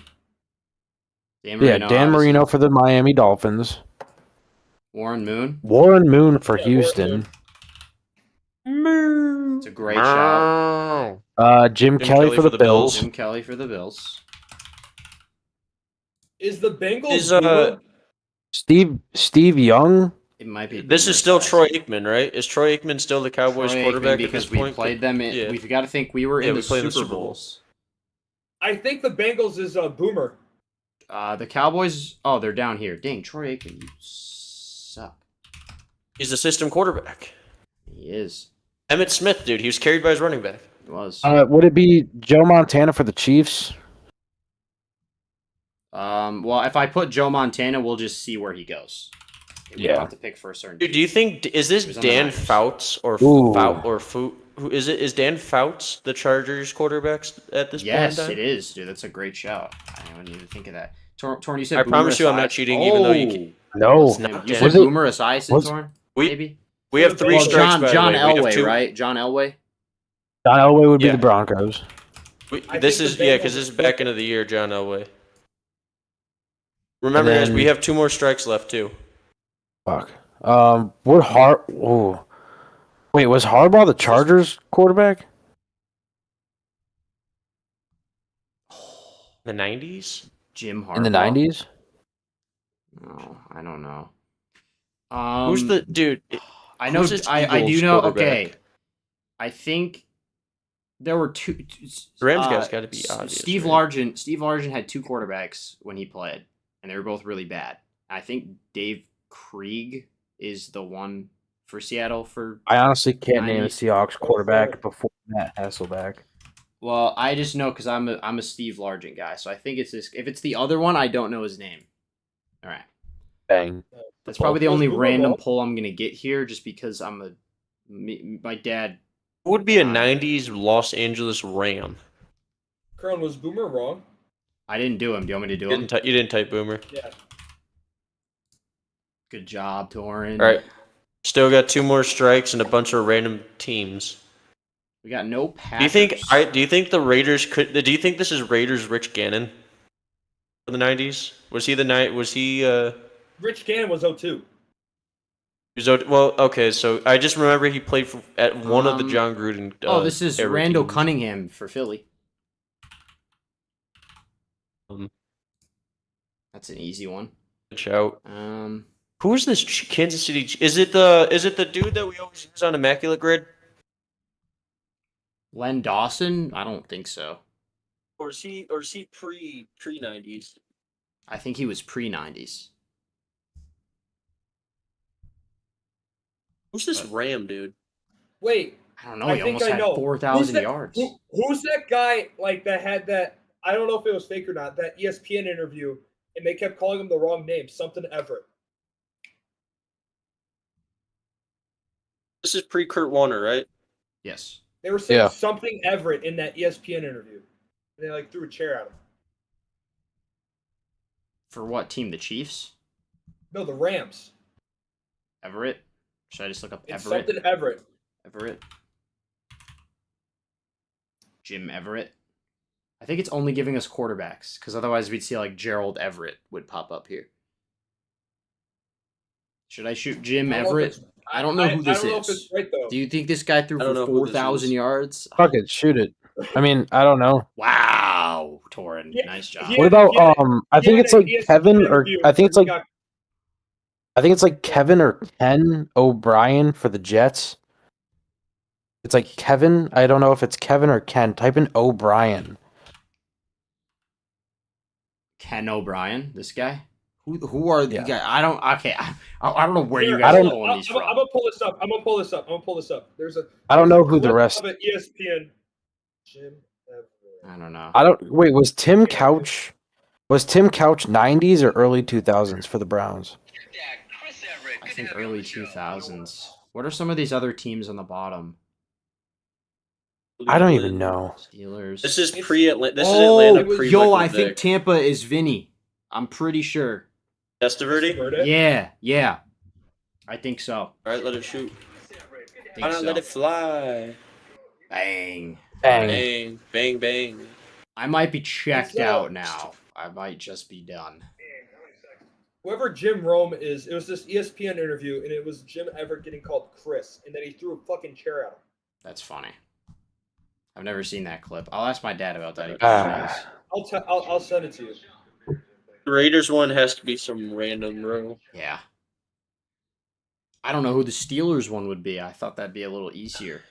Dan Yeah, Marino, Dan obviously. Marino for the Miami Dolphins. Warren Moon. Warren Moon for Yeah, Warren Houston. It's a great shout. Jim Kelly for the Bills. Jim Kelly for the Bills. Is the Bengals Is Boomer? Steve Young. It might be. This is still Troy Aikman, right? Is Troy Aikman still the Cowboys Troy quarterback Aikman, at this because we point? played them in. Yeah. We've got to think we were Yeah, in we the played in the Super Super Bowl. Bowls. I think the Bengals is Boomer. The Cowboys. Oh, they're down here. Dang, Troy Aikman, you suck. He's a system quarterback. He is. Emmett Smith, dude, he was carried by his running back. He was. Would it be Joe Montana for the Chiefs? Well, if I put Joe Montana, we'll just see where he goes. We don't Yeah. have to pick for a certain. Dude, do you think is this He was on the Dan Niners. Fouts or Ooh. Fout or Foot? Who is it? Is Dan Fouts the Chargers quarterbacks at this Yes, point? it is, dude. That's a great shout. I didn't even think of that. Torn, you said. I Boomer promise you I'm not Esiason. cheating, even though you can- No. It's not You Dan. said Was it- Boomer Esiason, was- Torn? We- Maybe. We have three Well, strikes. John by John the way. We have Elway, two- right? John Elway. John Elway would be Yeah. the Broncos. I This think is the because Bengals- this is back into the year, John Elway. Remember, And guys, then- we have 2 more strikes left too. Fuck. Wait, was Harbaugh the Chargers quarterback? The 90s. Jim Harbaugh. In the 90s? No, I don't know. Who's the dude? I know. who's this I do Eagles know. quarterback? Okay. I think there were two. The Rams guy's gotta be obvious, Steve right? Largent. Steve Largent had 2 quarterbacks when he played, and they were both really bad. I think Dave Krieg is the one for Seattle for. I honestly can't name a 90s. Seahawks quarterback before Matt Hasselbeck. Well, I just know because I'm a Steve Largent guy, so I think it's this. If it's the other one, I don't know his name. All right, Bang. that's probably the only Boomer random Ball? poll I'm gonna get here, just because my dad. Who would be a 90s Los Angeles Ram? Colonel, was Boomer wrong? I didn't do him. Do you want me to do You him? didn't type Boomer. Yeah. Good job, Torin. All right. Still got 2 more strikes and a bunch of random teams. We got no Packers. Do you think the Raiders could? Do you think this is Raiders Rich Gannon for the 90s? Was he the night? Was he? Rich Gannon was 02. Well, okay. So I just remember he played at one of the Um, John Gruden. this is era Randall teams. Cunningham for Philly. Um, That's an easy one. Good shout. Who is this Kansas City? Is it the dude that we always use on Immaculate Grid? Len Dawson? I don't think so. Or is he pre 90s? I think he was pre-90s. Who's this Ram dude? Wait. I don't know. I He think almost I had know. 4,000 yards. Who's that guy like that had that? I don't know if it was fake or not. That ESPN interview, and they kept calling him the wrong name. Something Everett. This is pre Kurt Warner, right? Yes. They were saying Yeah. something Everett in that ESPN interview. And they like threw a chair at him. For what team? The Chiefs? No, the Rams. Everett? Should I just look up It's Everett? something Everett. Everett? Jim Everett. I think it's only giving us quarterbacks, because otherwise we'd see like Gerald Everett would pop up here. Should I shoot Jim Everett? I don't know who this I don't know if is. it's right though. Do you think this guy threw I don't for know who this 4,000 is. yards? Fuck it, shoot it. I mean, I don't know. Wow, Torin, Yeah, nice job. he What had- about he had- I he think had it's an like ESPN Kevin or interview I think it's where he like got- I think it's like Kevin or Ken O'Brien for the Jets. It's like Kevin. I don't know if it's Kevin or Ken. Type in O'Brien. Ken O'Brien, this guy. Who are the Yeah. guys? I don't. Okay, I don't know where you Here, guys I are don't- pulling these I'm from. gonna pull this up. I'm gonna pull this up. There's a. I don't there's know a who the clip rest. of an ESPN. Jim Everett. I don't know. I don't. Wait, was Tim Couch 90s or early 2000s for the Browns? I think early 2000s. What are some of these other teams on the bottom? I don't even know. Steelers. This is pre-Atlanta. This is Oh, Atlanta pre. yo, Michael I think Vick. Tampa is Vinny. I'm pretty sure. Testaverde. All Yeah. I think so. right, let it shoot. I Why think not so. let it fly? Bang. Dang. Bang, bang, bang. I might be checked It's, out now. I might just be done. Whoever Jim Rome is, it was this ESPN interview, and it was Jim Everett getting called Chris, and then he threw a fucking chair at him. That's funny. I've never seen that clip. I'll ask my dad about that. He Ah. knows. I'll send it to you. The Raiders one has to be some random row. Yeah. I don't know who the Steelers one would be. I thought that'd be a little easier.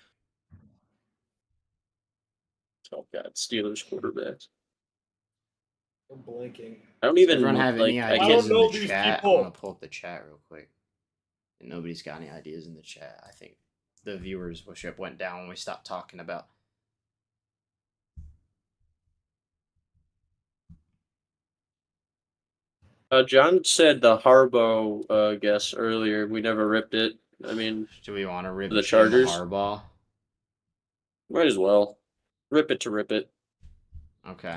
Oh god, Steelers quarterbacks. I'm blanking. I don't even Everyone have any I ideas don't can't. know in the these chat? people. I'm gonna pull up the chat real quick. And nobody's got any ideas in the chat. I think the viewers' worship went down when we stopped talking about. John said the Harbaugh guess earlier. We never ripped it. I mean, Do we want to rip The Jim Chargers? Harbaugh? might as well rip it to rip it. Okay,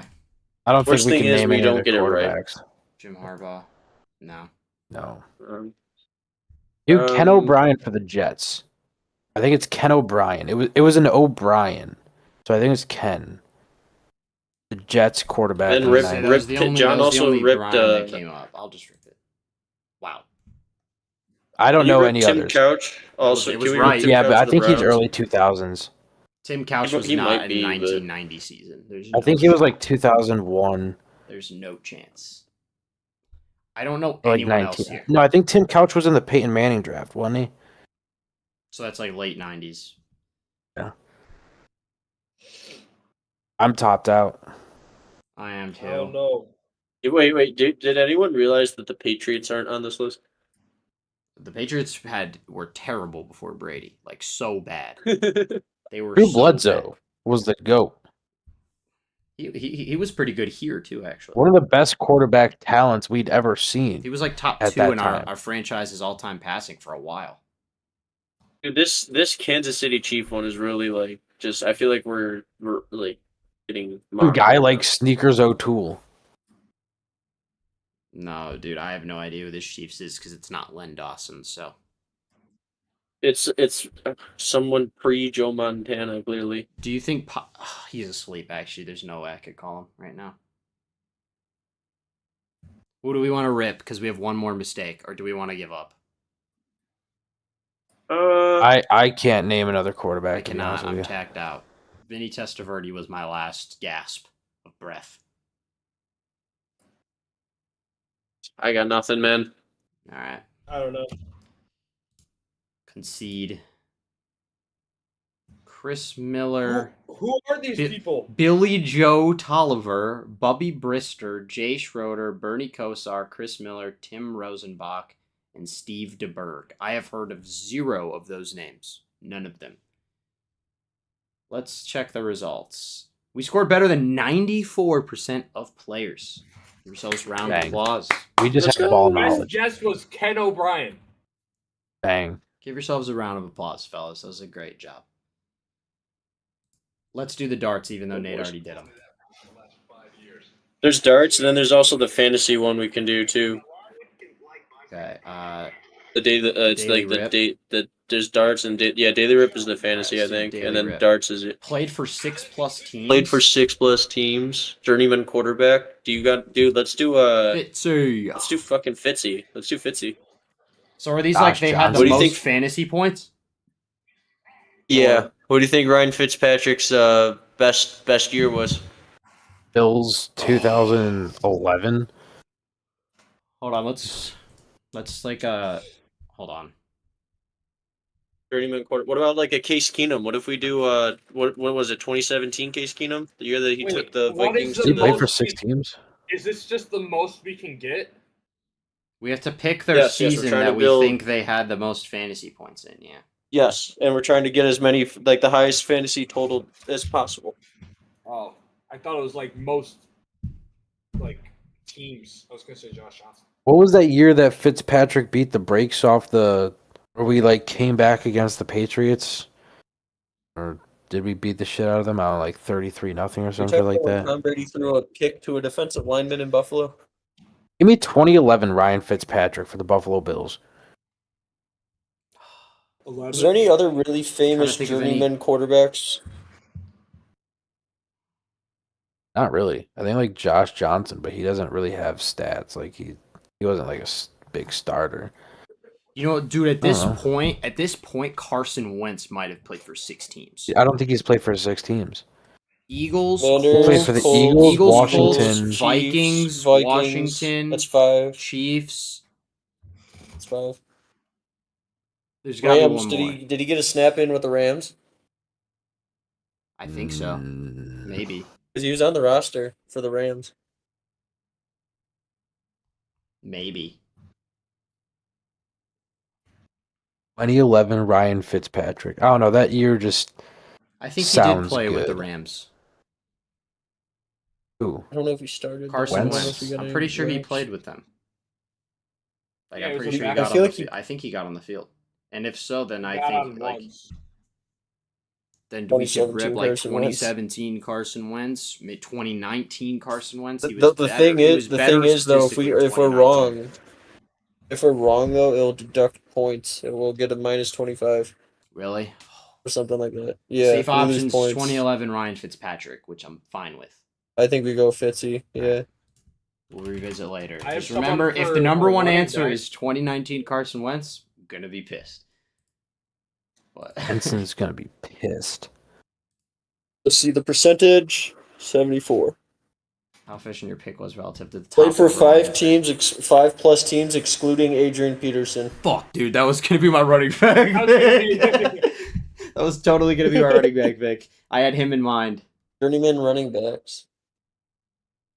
I don't think Worst we thing can is name we any don't other get it right. quarterbacks. Jim Harbaugh. No. No. Um, Dude, Ken Um, O'Brien for the Jets. I think it's Ken O'Brien. It was an O'Brien, so I think it's Ken. The Jets quarterback. And in the rip- 90s. That was the rip- only, John that was the also only ripped, Brian that came up. I'll just rip it. Wow. I don't can you know rip any Tim others. Couch. Also, it was can we right. rip Tim Yeah, Couch but I of the think he's Browns? early 2000s. Tim Couch He was might not be, in but- 1990 season. There's I no think he was chance. like 2001 There's no chance. I don't know or like anyone else 19. here. No, I think Tim Couch was in the Peyton Manning draft, wasn't he? So that's like late 90s. I'm topped out. I am too. I don't know. Wait. Did anyone realize that the Patriots aren't on this list? The Patriots were terrible before Brady, like so bad. They were Drew so Bledsoe was the GOAT. bad. He was pretty good here too, actually. One of the best quarterback talents we'd ever He seen. was like top At 2 that in time. our franchise's all-time passing for a while. Dude, this Kansas City Chief one is really like just. I feel like we're like getting. Some guy mocked. like Sneakers O'Toole. No, dude, I have no idea who this Chiefs is because it's not Len Dawson. So It's someone pre Joe Montana clearly. do you think he's asleep? Actually, there's no way I could call him right now. Who do we want to rip because we have one more mistake, or do we want to give up? I can't name another quarterback. I To be honest cannot. with I'm you. tacked out. Vinny Testaverde was my last gasp of breath. I got nothing, man. All right, I don't know. concede. Chris Miller, Who are these Bi- people? Billy Joe Tolliver, Bubby Brister, Jay Schroeder, Bernie Kosar, Chris Miller, Tim Rosenbach, and Steve DeBerg. I have heard of 0 of those names. None of them. Let's check the results. We scored better than 94% of players. Give yourselves a round of Dang. applause. We just Let's have go. ball My knowledge. guess was Ken O'Brien. Bang. Give yourselves a round of applause, fellas. That was a great job. Let's do the darts, even though Nate already did them. There's darts, and then there's also the fantasy one we can do too. Okay. The day that it's Daily like the rip. date that there's darts and Daily Rip is the fantasy, I Alright, so think, Daily and then Rip. darts is it. Played for 6+ teams. Played for 6+ teams. Journeyman quarterback. Let's do Fitzy. let's do fucking Fitzy. Let's do Fitzy. So are these Josh like they had the Johnson. What do you most think- fantasy points? Yeah. What do you think Ryan Fitzpatrick's best year was? Bills 2011. Hold on, let's like hold on. Journeyman quarter. What about like a Case Keenum? What if we do what was it? 2017 Case Keenum, the year that he Wait, took the what is Vikings the to He the. played for most- 6 teams. Is this just the most we can get? We have to pick their Yes, we're season trying to that we build- think they had the most fantasy points in. Yeah. Yes, and we're trying to get as many like the highest fantasy total as possible. Oh, I thought it was like most like teams. I was gonna say Josh Johnson. What was that year that Fitzpatrick beat the brakes off where we like came back against the Patriots? Or did we beat the shit out of them? I don't know, like 33-0 or something like that. Tom Brady threw a kick to a defensive lineman in Buffalo. Give me 2011 Ryan Fitzpatrick for the Buffalo Bills. 11. Is there any other really famous think of any- journeyman quarterbacks? Not really. I think like Josh Johnson, but he doesn't really have stats. Like he wasn't like a big starter. You know what, dude? At this Uh-huh. point, Carson Wentz might have played for 6 teams. I don't think he's played for 6 teams. Eagles, Commanders, Played for the Colts, Eagles, Colts, Washington. Chiefs, Vikings, Vikings. Washington, That's 5. Chiefs. That's 5. There's got to be Rams. one Did more. he get a snap in with the Rams? I think so. Mm, Maybe. Because he was on the roster for the Rams. Maybe. 2011 Ryan Fitzpatrick. I don't know. That year just I think he did Sounds play with the good. Rams. ooh. I don't know if he started. Carson I don't know Wentz? if he got I'm any pretty sure he reps. played with them. Like Yeah, I'm he was pretty a sure he backup. got I feel on like the he- I think he got on the field. And if so, then I Got on think like once. then we should 2017 rip like Carson Wentz. 2017 Carson Wentz, 2019 Carson Wentz. He was The better- thing he is, was the better thing is though, if statistically in we're 2019. wrong though, it'll deduct points. It will get a -25 Really? or something like that. Yeah, Safe we lose options points. 2011 Ryan Fitzpatrick, which I'm fine with. I think we go Fitzy. Yeah. We'll revisit later. I have Just remember, someone if for the number one running answer back. is 2019 Carson Wentz, I'm gonna be pissed. But Benson's gonna be pissed. Let's see the percentage. 74. how efficient your pick was relative to the top. Played for overall 5 answer. teams, 5+ teams, excluding Adrian Peterson. Fuck, dude, that was gonna be my running back. That was gonna be- That was totally gonna be my running back pick. I had him in mind. Journeyman running backs.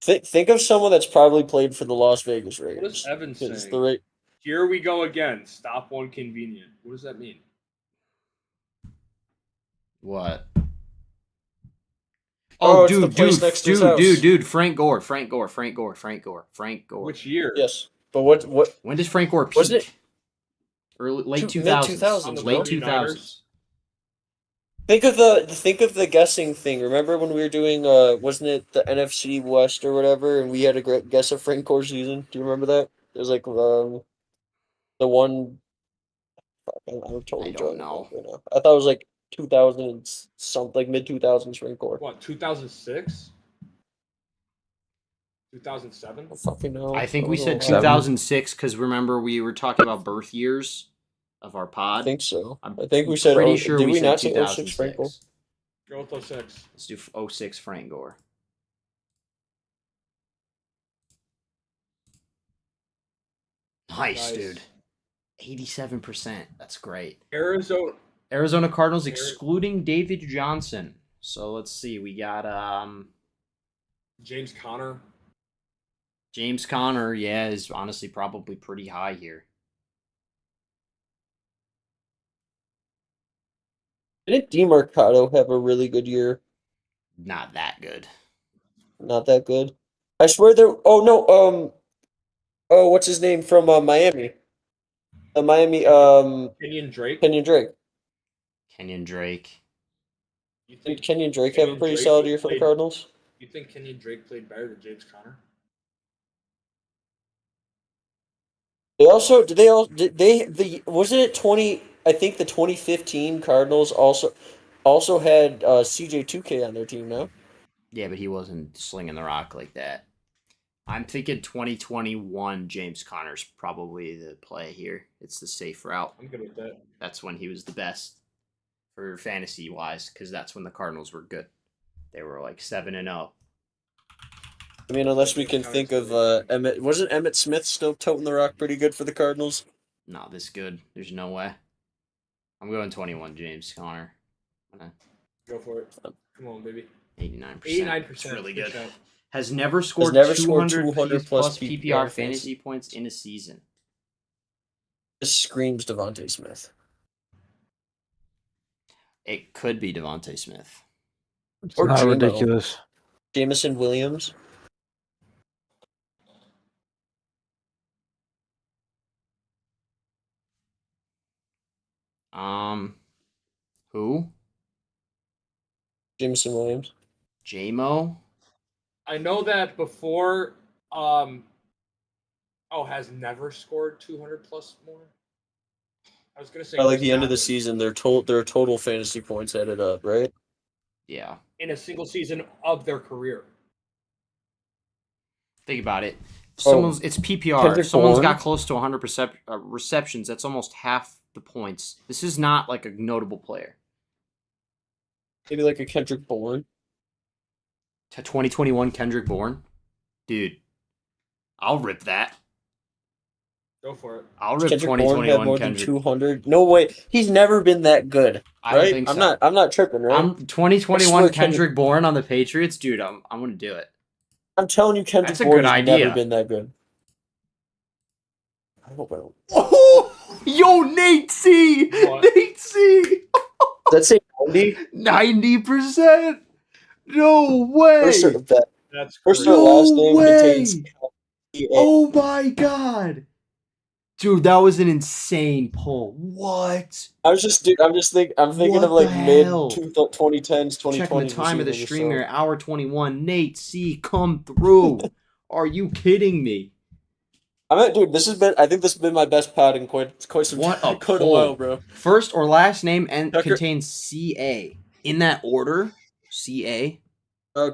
Think of someone that's probably played for the Las Vegas What Raiders. is Evan It's saying? the right. Here we go again. Stop one convenient. What does that mean? What? Oh, Oh, it's the dude, place dude, next to his dude, house. dude, Frank Gore. Which year? Yes, but what? When does Frank Gore peak? Wasn't it- Early, late Two- 2000s. mid-2000s, Late bro. 2000s. Think of the guessing thing. Remember when we were doing wasn't it the NFC West or whatever, and we had to guess a Frank Gore season? Do you remember that? It was like the one. Fuck, I'm totally I don't drawing a know. blank right now. I thought it was like 2000 and something, like mid-2000s Frank Gore. What? 2006? 2007? I don't fucking know. I think we don't said know. 2006 because remember we were talking about birth years of our I pod. think so. I'm I think we said. pretty Oh, sure did we said not say 06 Frank Gore? 2006. Go with 06. Let's do 06 Frank Gore. Nice, Nice. dude. 87%. That's great. Arizona. Arizona Cardinals excluding David Johnson. So let's see. We got James Conner. James Conner, yeah, is honestly probably pretty high here. Didn't DeMarcado have a really good year? Not that good. Not that good. I swear there. Oh no. Oh, what's his name from Miami? The Miami. Kenyon Drake. Kenyon Drake. Kenyon Drake. You Did think Kenyon Drake have a Kenyon pretty Drake solid year for the played- Cardinals? You think Kenyon Drake played better than James Conner? They also did they all did they the wasn't it I think the 2015 Cardinals also had CJ2K on their team now. Yeah, but he wasn't slinging the rock like that. I'm thinking 2021 James Conner's probably the play here. It's the safe route. I'm good with that. That's when he was the best for fantasy wise, because that's when the Cardinals were good. They were like 7-0. I mean, unless we can think of Emmett. Wasn't Emmett Smith still toting the rock pretty good for the Cardinals? Not this good. There's no way. I'm going 21 James Conner. Go for it. Come on, baby. 89%. 89%. It's really Good good. shout. Has never scored never scored 200 plus plus PPR fantasy points in a season. This screams Devontae Smith. It could be Devontae Smith. It's Or not Gino. ridiculous. Jamison Williams. Who? Jamison Williams. J-Mo? I know that before. Has never scored 200 plus more. I was gonna say. By like the end of the Godwin. season, their total fantasy points added up, right? Yeah. In a single season of their career. Think about it. It's PPR. Kendrick If someone's Bourne? got close to 100 receptions, that's almost half the points. This is not like a notable player. Maybe like a Kendrick Bourne. 2021 Kendrick Bourne? Dude, I'll rip that. Go for it. I'll rip Kendrick Bourne had 2021 more Kendrick. than 200. No way. He's never been that good, I don't right? think so. I'm not tripping, right? I'm 2021 I swear Kendrick Bourne on the Patriots, dude. I'm gonna do it. I'm telling you, Kendrick That's a Bourne good has idea. never been that good. I hope I don't. Oh, yo, Nate C. What? Nate C. Let's say 90. 90%. No way. First or that. That's First crazy. or No last name way. contains. Oh my god. Dude, that was an insane pull. What? I'm thinking What of like the mid hell? 2010s, 2020s. Checking the time of the receivers, stream so- here, hour 21. Nate C, come through. Are you kidding me? Dude, I think this has been my best pod in quite some What time. a Quite a pull. while, bro. First or last name and Tucker- contains CA. In that order, CA?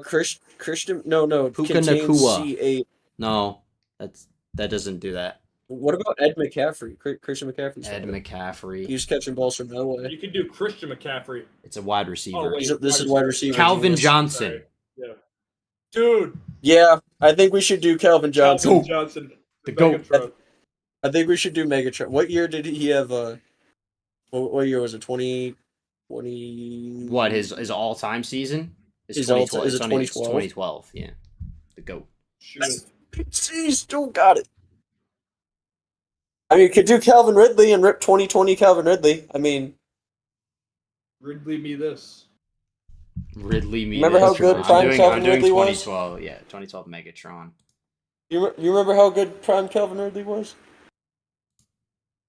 Christian, no, Puka contains Nacua. C8. No, that doesn't do that. What about Ed McCaffrey? Christian McCaffrey's Ed McCaffrey. He's catching balls from that way. You could do Christian McCaffrey. It's a wide receiver. Oh, wait. This is wide receiver. Calvin genius. Johnson. Sorry. Yeah. Dude. Yeah, I think we should do Calvin Johnson. Calvin Johnson. The GOAT. Megatron. I think we should do Megatron. What year did he have? What year was it? 2020. What, his all-time season? His all-time- is it It's 2012? 2012, yeah. The GOAT. Shoot it. He still got it. I mean, you could do Calvin Ridley and rip 2020 Calvin Ridley. I mean, Ridley me this. Ridley me. Remember how this. good I'm prime doing, Calvin I'm doing Ridley was? 2012, yeah, 2012 Megatron. you remember how good prime Calvin Ridley was?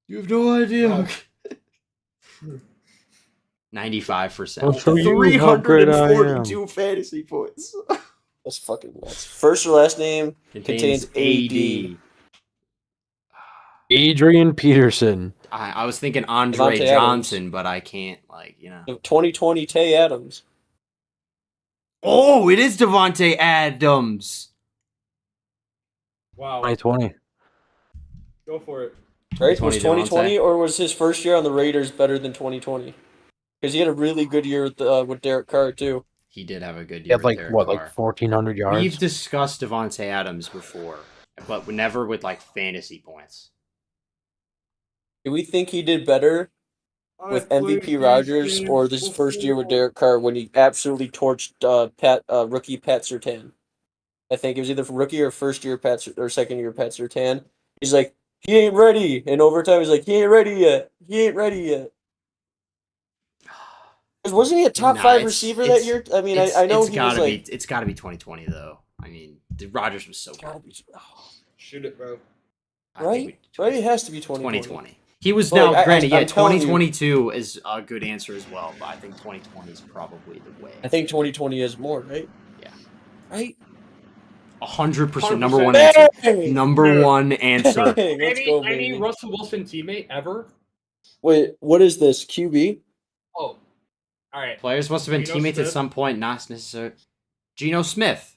You have no idea. No. 95%. I'll show you how great I am. 342 fantasy points. That's fucking nuts. First or last name contains AD. Adrian Peterson. I was thinking Andre Devontae Johnson, but I can't, 2020 Tay Adams. Oh, it is Devontae Adams. Wow. 2020. Go for it. Right? Was 2020 2020 or was his first year on the Raiders better than 2020? Because he had a really good year with Derek Carr too. He did have a good He year. had like with what, Derek like Carr. 1,400 yards. We've discussed Devontae Adams before, but never with fantasy points. Do we think he did better with MVP Rodgers or this first year with Derek Carr when he absolutely torched rookie Pat Surtain? I think it was either rookie or first year or second year Pat Surtain. He's like, he ain't ready. In overtime, he's like, he ain't ready yet. He ain't ready yet. 'Cause wasn't he a top 5 receiver that year? I mean, I know he was like. It's got to be 2020 though. I mean, Rodgers was so good. Shoot it, bro. I think Right? It has to be 2020. 2020. He was But, now like, granted, I'm yeah. telling you- 2022 is a good answer as well, but I think 2020 is probably the way. I think 2020 is more, right? Yeah. Right? 100% number 100%. one answer. Hey! Number Dude. one answer. Hey, let's go, Any baby. Russell Wilson teammate ever? Wait, what is this? QB? Oh, all right. Players must have been Geno teammates at Smith? some point, not necessarily. Geno Smith,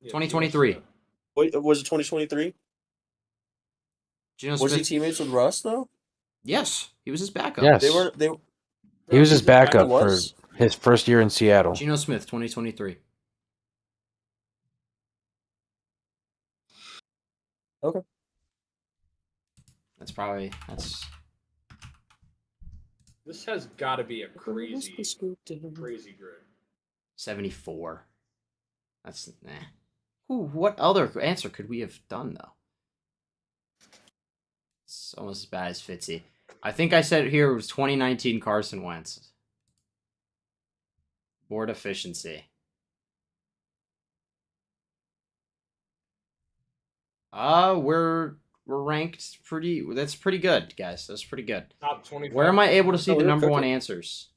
Yeah, 2023. Geno Smith. Wait, was it 2023? Geno Was he Smith. teammates with Russ though? Yes, he was his backup. Yes. They were. They. He was his backup He for was? his first year in Seattle. Geno Smith, 2023. Okay. That's This has got to be a crazy grid. 74. That's Ooh, what other answer could we have done though? It's almost as bad as Fitzy. I think I said here it was 2019 Carson Wentz. Board efficiency. We're ranked pretty. That's pretty good, guys. That's pretty good. Top 25. Where am I able to see Oh, the we're number one cooking. answers?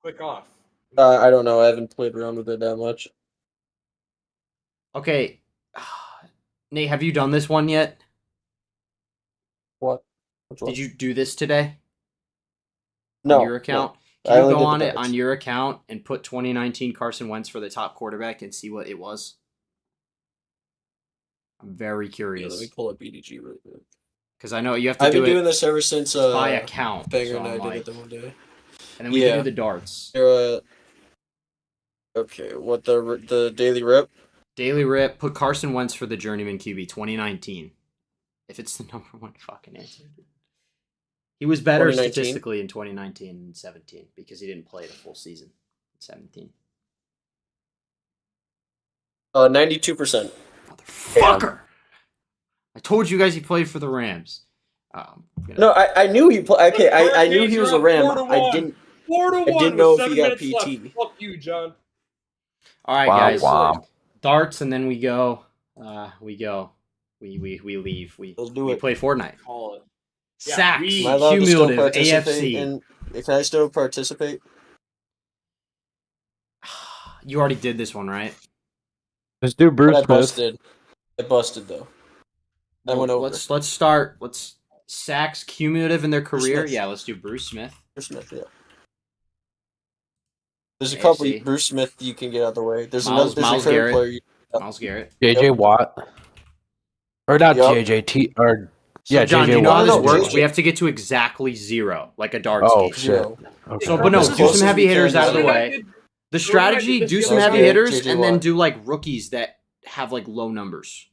Click off. I don't know. I haven't played around with it that much. Okay, Nate, have you done this one yet? What? Which one? Did you do this today? No. On your account? I Can you only go did the on it bets. on your account and put 2019 Carson Wentz for the top quarterback and see what it was? I'm very Yeah, curious. let me pull up BDG really quick. Because I know you have to I've do been doing it this ever since by account. Banger so and I I'm did like- it the one day. and then we can Yeah. do the darts. Okay, what the daily rip? Daily Rip, put Carson Wentz for the Journeyman QB 2019. If it's the number one fucking answer. He was better 2019? statistically in 2019 and 17 because he didn't play the full season in 17. 92%. Motherfucker! I told you guys he played for the Rams. No, I knew he played. Okay, I knew he was a Ram. 4-1. I didn't. 4-1 didn't know with if he 7 got minutes left. PT. Fuck you, John. All right, Wow, guys. wow. Darts, and then we go. We go. We leave. Let's do we it. play Fortnite. Call it. Yeah, Sacks. we- Am I allowed to still Cumulative participate? AFC. Can I still participate? You already did this one, right? Let's do But Bruce I Smith. busted. I busted though. I went over. Let's start. Let's sacks cumulative in their career. Smith. Yeah, let's do Bruce Smith. Bruce Smith, yeah. There's a AFC. couple. Bruce Smith, you can get out of the way. There's Miles- another. There's Miles a current Garrett. player. Miles Garrett. JJ Watt. Or not Yup. JJT. Or So, yeah, John, JJ do you know how Watt. this No, works? JJ. We have to get to exactly 0, like a darts Oh game. shit. Zero. Okay. So, but no, As do close some as heavy we hitters can. out of the Jordan way. did- The Jordan and I strategy: did do this some the heavy other day. hitters, JJ and then Watt. do like rookies that have like low numbers.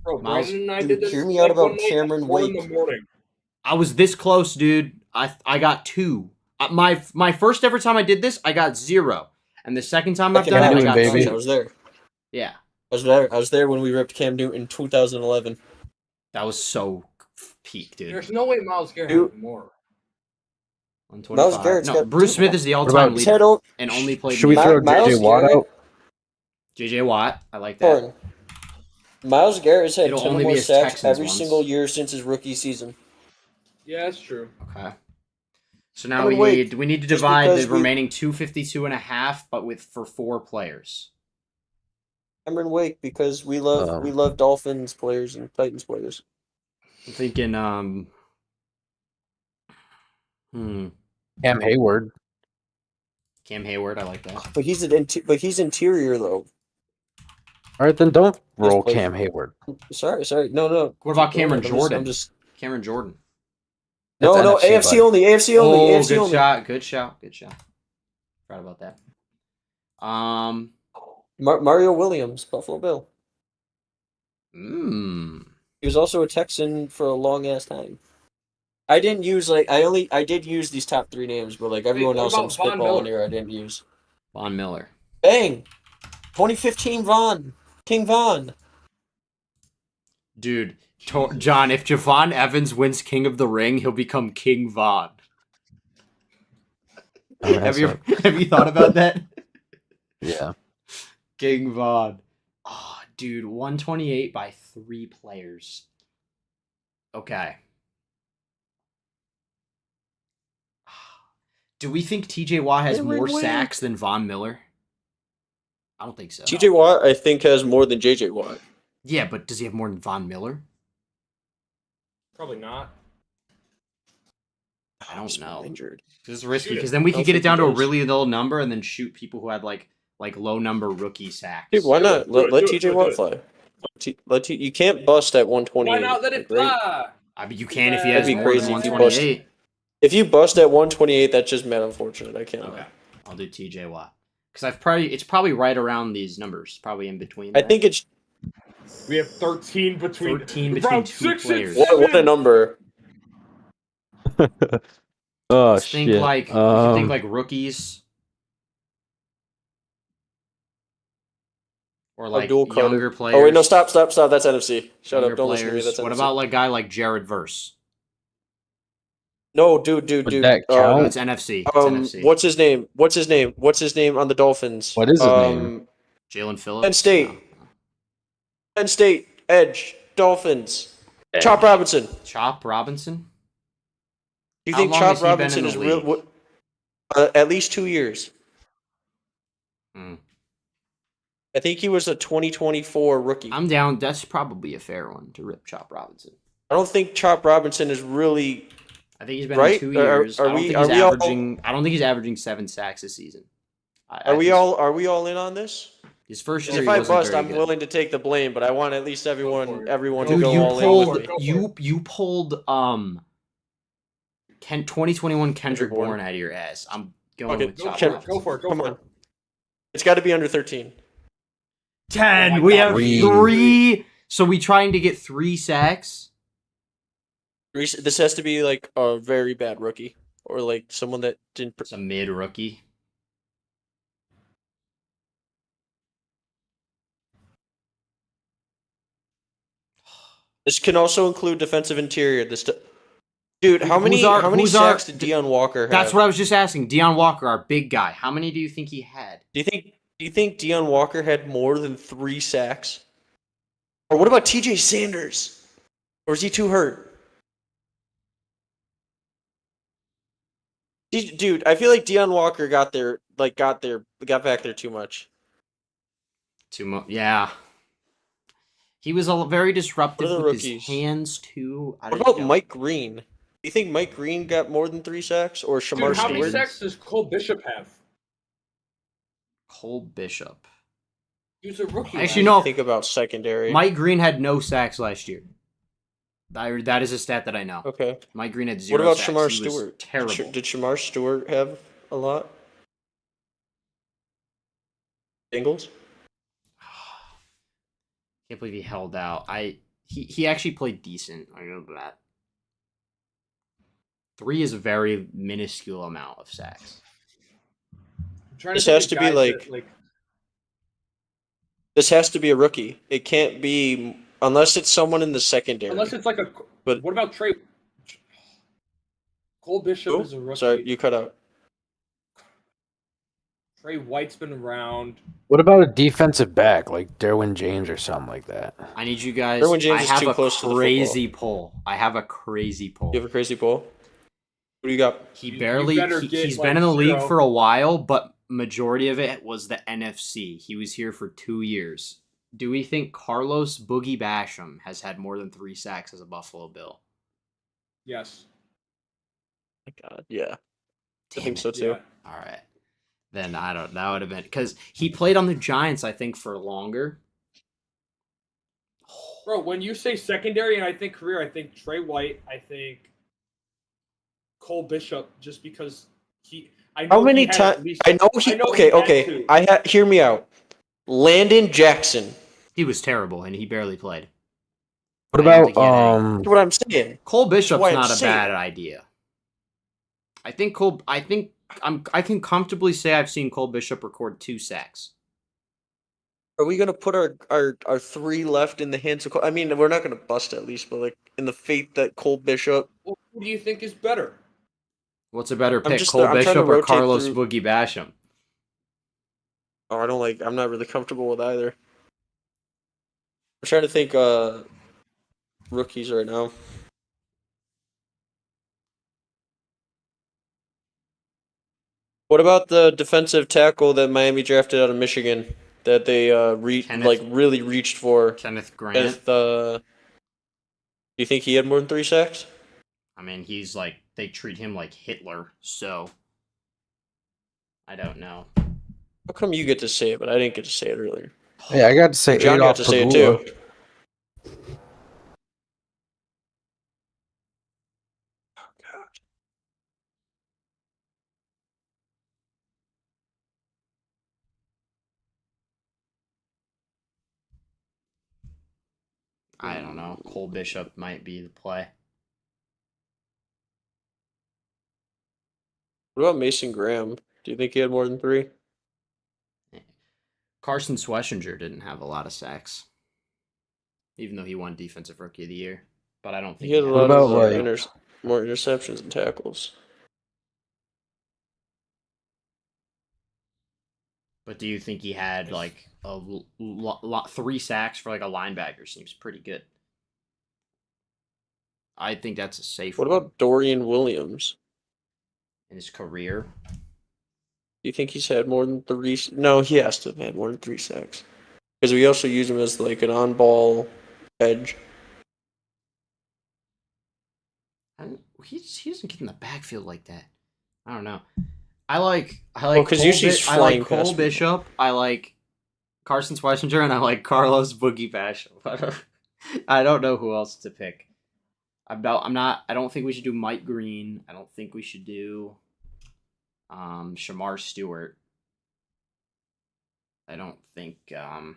Bro, Miles- Brandon and I Dude, did this. hear me out about one night at Cameron 4 in Wake. the morning. I was this close, dude. I got 2. My first ever time I did this, I got 0, and the second time I've Second done it, I Newton, got baby. 2. I was there. Yeah, I was there when we ripped Cam Newton in 2011. that was so peak, dude. There's no way Miles Garrett Dude. had more. 125. Miles Garrett's No, got Bruce 2. Smith is the about all-time He's leader had o- and only played. Should we in throw Miles JJ Watt Garrett? out? JJ Watt? I like that. Thornton. Miles Garrett's had It'll 10 only or be more his sacks Texans every ones. single year since his rookie season. Yeah, that's true. Okay. So now Cameron we Wake, need to just divide because the we- remaining 252 and a half, but for 4 players. Cameron Wake, because we love Um, Dolphins players and Titans players. I'm thinking, Cam Hayward. Cam Hayward. I like that. But he's interior though. All right, then don't roll please. Cam Hayward. Sorry, no. What about Keep going. Cameron Jordan? I'm just Cameron Jordan. no, That's NFC, AFC buddy. only, AFC only, Oh, AFC good only. shot. Good shot. Forgot about that. Mario Williams, Buffalo Bill. Hmm. He was also a Texan for a long ass time. I didn't use I did use these top 3 names, but like everyone what else I'm about Von spitballing Miller? here I didn't use. Von Miller. Bang! 2015 King Von. Dude, John, if Javon Evans wins King of the Ring, he'll become King Von. Oh, that's Have you thought about that? Yeah. King Von. Oh, dude, 128 by 3 players. Okay. Do we think TJ Watt has Cameron more Wake. sacks than Von Miller? I don't think so. TJ Watt I think has more than JJ Watt. Yeah, but does he have more than Von Miller? Probably not. I don't know. Injured. This is risky Shoot it. because then we I don't could get it think he down to a does. really low number and then shoot people who had like low number rookie sacks. Dude, why Do not? it, Let do it, TJ do it, Watt do fly. You can't bust at 128. Why not let it like, right? fly? I mean, you can if he has That'd be more than crazy if you 128. If you bust at 128, that's just mad unfortunate. I can't Okay, lie. I'll do TJ Watt because it's probably right around these numbers, probly in between. I there. think it's We have 13 between 13 between round two 6 and players. what a number. Oh Let's think shit. like you should think like rookies or like Abdul Carter. younger players. Oh wait, no, stop. That's NFC. Shut younger up. Don't listen to me. players. That's What NFC. about like guy like Jared Verse? No, dude. Would that Oh, count? it's NFC. It's NFC. What's his name? What's his name on the Dolphins? What is his name? Jalen Phillips. Penn State. No. Penn State edge Dolphins. Edge. Chop Robinson. Chop Robinson. Do you How think long Chop has he been Robinson in the is real? league? At least 2 years. Hmm. I think he was a 2024 rookie. I'm down. That's probably a fair one to rip Chop Robinson. I don't think Chop Robinson is really. I think he's been Right? in 2 Are- years. are I don't we- think are he's we all- averaging. I don't think he's averaging 7 sacks this season. Are we all in on this? His first 'Cause year, if he I wasn't bust, very I'm good. willing to take the blame, but I want at least for everyone it. to Dude, go you all in pulled with me. you pulled 2021 Kendrick Bourne. Bourne out of your ass. I'm going Okay, with Chop Ken- Robinson. Go for it. Go Come for on. it. It's got to be under 13. 10. Oh my We God. have Three. 3. So we trying to get 3 sacks. This has to be like a very bad rookie or like someone that didn't. It's a mid rookie. This can also include defensive interior. Dude, how Who's many our- how many who's our- sacks did Deion Walker have? That's what I was just asking. Deion Walker, our big guy. How many do you think he had? Do you think Deion Walker had more than 3 sacks? Or what about TJ Sanders? Or is he too hurt? Dude, I feel like Deion Walker got back there too much. Too much. Yeah. He was very disruptive What are the with rookies? his hands too. I What don't about know. Mike Green? Do you think Mike Green got more than 3 sacks or Shamar Dude, how many Stewart? sacks does Cole Bishop have? Cole Bishop. He was a rookie. Actually, last no. Think about secondary. Mike Green had no sacks last year. That is a stat that I know. Okay. Mike Green had 0 What about sacks. Shamar He was Stewart? Terrible. Did Shamar Stewart have a lot? Bengals? Can't believe he held out. He actually played decent. I know that. 3 is a very minuscule amount of sacks. I'm trying This think has of to be guys like- that, This has to be a rookie. It can't be unless it's someone in the secondary. unless it's like a. But- What about Trey? Cole Bishop Who? is a rookie. Sorry, you cut out. Trey White's been around. What about a defensive back like Derwin James or something like that? I need you guys. Derwin James I is have too a close to the crazy poll. I have a crazy poll. You have a crazy poll? What do you got? He You barely. better get, He's like, been in the league 0. for a while, but majority of it was the NFC. He was here for 2 years. Do we think Carlos Boogie Basham has had more than 3 sacks as a Buffalo Bill? Yes. My God, yeah. I Damn think it. so too. Yeah. All right. Then I don't. That would have been because he played on the Giants. I think for longer. Bro, when you say secondary and I think career, I think Trey White, I think Cole Bishop, just because he. I know How many he had times? at least- I know he. I know he Okay, had okay. two. Hear me out. Landon Jackson. He was terrible and he barely played. What I don't about think he had any. That's what I'm saying. Cole Bishop's why I'm not a saying bad idea. I can comfortably say I've seen Cole Bishop record 2 sacks. Are we gonna put our 3 left in the hands of Cole? I mean, we're not gonna bust at least, but like in the faith that Cole Bishop. Well, who do you think is better? What's a better pick, I'm Cole trying to Bishop or rotate Carlos through- Boogie Basham? Oh, I'm not really comfortable with either. I'm trying to think rookies right now. What about the defensive tackle that Miami drafted out of Michigan that they Kenneth- really reached for? Kenneth Grant. Do you think he had more than 3 sacks? I mean, he's like they treat him like Hitler. So I don't know. How come you get to say it, but I didn't get to say it earlier? Yeah, I got to say John got Adolf to say it Pagula. too. I don't know. Cole Bishop might be the play. What about Mason Graham? Do you think he had more than 3? Carson Schlesinger didn't have a lot of sacks, even though he won Defensive Rookie of the Year. But I don't think He had a What lot of about, like- more interceptions and tackles. But do you think he had like a 3 sacks for like a linebacker? Seems pretty good. I think that's a safe What one about Dorian Williams? in his career. Do you think he's had more than 3? No, he has to have had more than 3 sacks. Because we also use him as like an on-ball edge. He doesn't get in the backfield like that. I don't know. I like because usually he's I flying like Cole past people. Bishop. I like Carson Schlesinger, and I like Carlos Boogie Basham. I don't know who else to pick. I don't think we should do Mike Green. I don't think we should do Shamar Stewart. I don't think I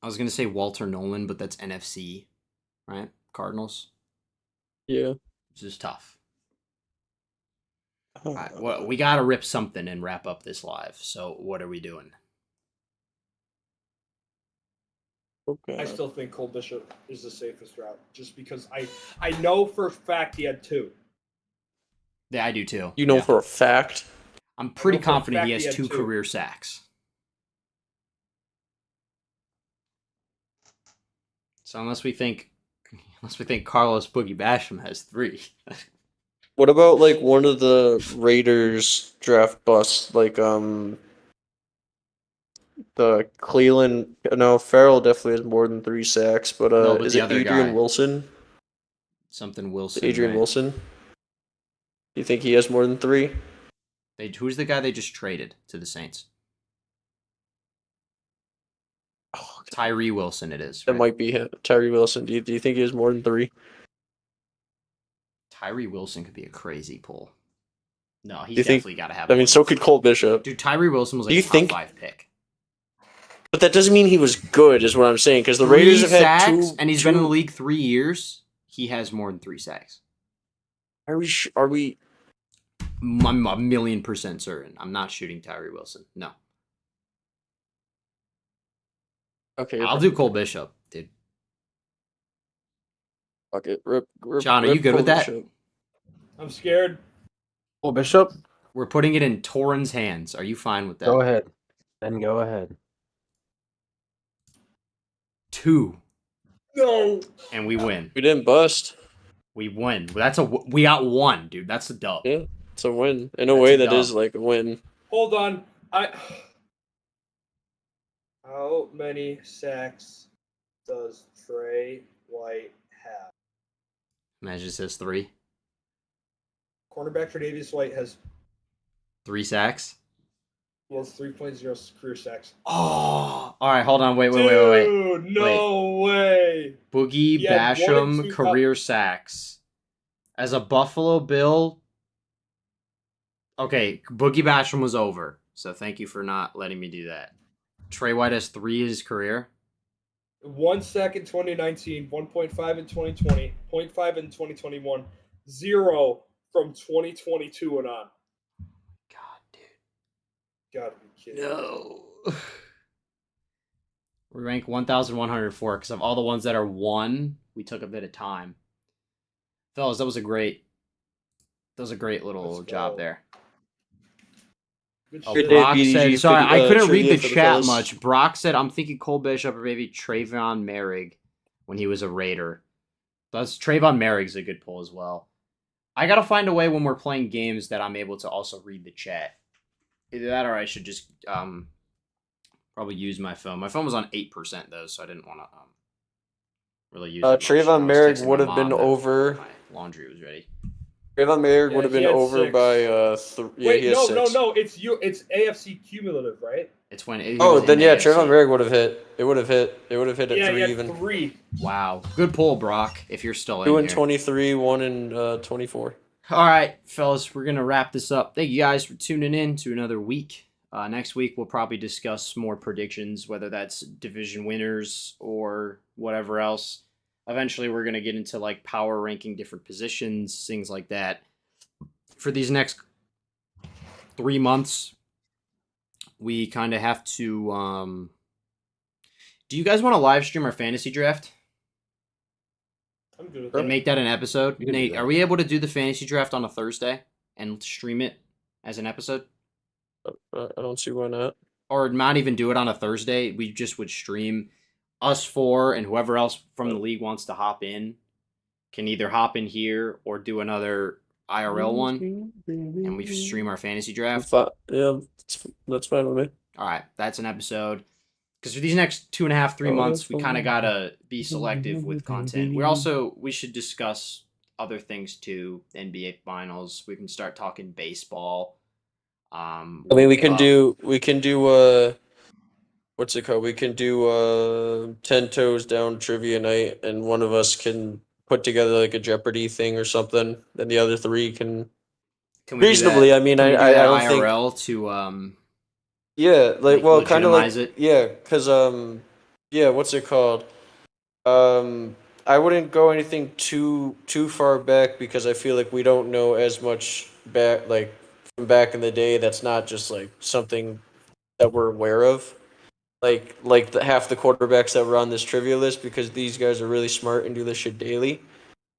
was gonna say Walter Nolan, but that's NFC, right? Cardinals. Yeah. This is tough. Well, we gotta rip something and wrap up this live. So what are we doing? Okay. I still think Cole Bishop is the safest route, just because I know for a fact he had 2. Yeah, I do too. You know Yeah. for a fact. I'm pretty know for a confident he fact has he had 2 2. career sacks. So unless we think Carlos Boogie Basham has 3. What about like one of the Raiders draft busts, like the Cleveland? No, Farrell definitely has more than 3 sacks, but No, but is the it other Adrian guy. Wilson? Something Wilson. Adrian right? Wilson. Do you think he has more than 3? Who's the guy they just traded to the Saints? Oh, Tyree Wilson. It is. that Right? might be him. Tyree Wilson. Do you think he has more than 3? Tyree Wilson could be a crazy pull. No, he's you think- definitely got to have. I more mean, than so 3. could Cole Bishop. Dude, Tyree Wilson was Do like you a top think- 5 pick. But that doesn't mean he was good, is what I'm saying. Because the 3 Raiders have had sacks, 2, and he's been in the league 3 years. He has more than 3 sacks. Are we? I'm a million% certain. I'm not shooting Tyree Wilson. No. Okay. I'll do Cole Bishop, dude. Fuck it. Rip, John, are you good Cole with that? Bishop. I'm scared. Cole Bishop, We're putting it in Torren's hands. Are you fine with that? go ahead. Then go ahead. 2, No. and we win. We didn't bust. We win. We got 1, dude. That's a dub. Yeah, it's a win. In a That's way, a that dub. is like a win. Hold on. How many sacks does Trey White have? Imagine it says 3. Cornerback Tre'Davious White has 3 sacks. 3.0 career sacks. Oh, all right. Hold on. Wait. Dude, no way. Boogie He had 1 and Basham 2 career sacks as a Buffalo Bill. Okay, Boogie Basham was over, so thank you for not letting me do that. Trey White has 3 in his career. 1 sack in 2019, 1.5 in 2020, 0.5 in 2021, 0 from 2022 and on. God, dude. Gotta be kidding. No. We rank 1,104 because of all the ones that are 1, we took a bit of time. Fellas, that was a great little Let's job go. there. Good Oh, shit. day, Brock BDG said, for sorry, the, I couldn't read trivia the for the chat fellas. much. Brock said, I'm thinking Cole Bishop or maybe Trayvon Merrick when he was a Raider. That's Trayvon Merrick's a good pull as well. I got to find a way when we're playing games that I'm able to also read the chat. Either that or I should just probably use my phone. My phone was on 8% though, so I didn't want to really use it much. I Trayvon was Merrick texting would my have been mom that over. My laundry was ready. Trayvon Merrick Yeah, would have he been had over 6. by yeah, Wait, he has no, 6. it's It's AFC cumulative, right? It's when he Oh, was then in yeah, AFC. Trayvon Merrick would have hit. It would have hit. It would have hit at Yeah, he 3 had even. 3. Wow, good pull, Brock. If you're still 2 in and here. 23, 1 and 24. All right, fellas, we're gonna wrap this up. Thank you guys for tuning in to another week. Next week we'll probably discuss more predictions, whether that's division winners or whatever else. Eventually, we're gonna get into like power ranking different positions, things like that. For these next 3 months, we kind of have to. Do you guys want to live stream our fantasy draft I'm good with and that. make that an episode? We can do Nate, that. are we able to do the fantasy draft on a Thursday and stream it as an episode? I don't see why not. Or not even do it on a Thursday. We just would stream us four, and whoever else from the league wants to hop in can either hop in here or do another IRL one, and we stream our fantasy draft. Yeah, that's fine with me. All right, that's an episode. Because for these next 2.5, 3 months, we kind of gotta be selective with content. We should discuss other things too. NBA finals. We can start talking baseball. I mean, we can World do what's it called? We can do 10 toes down trivia night, and one of us can put together like a Jeopardy thing or something, and the other 3 can Can we do reasonably. that? I mean, Can we do I that don't think. IRL to Yeah, like, well, kind of like legitimize it? yeah, cause yeah, what's it called? I wouldn't go anything too far back because I feel like we don't know as much back like from back in the day. That's not just like something that we're aware of. Like half the quarterbacks that were on this trivia list because these guys are really smart and do this shit daily.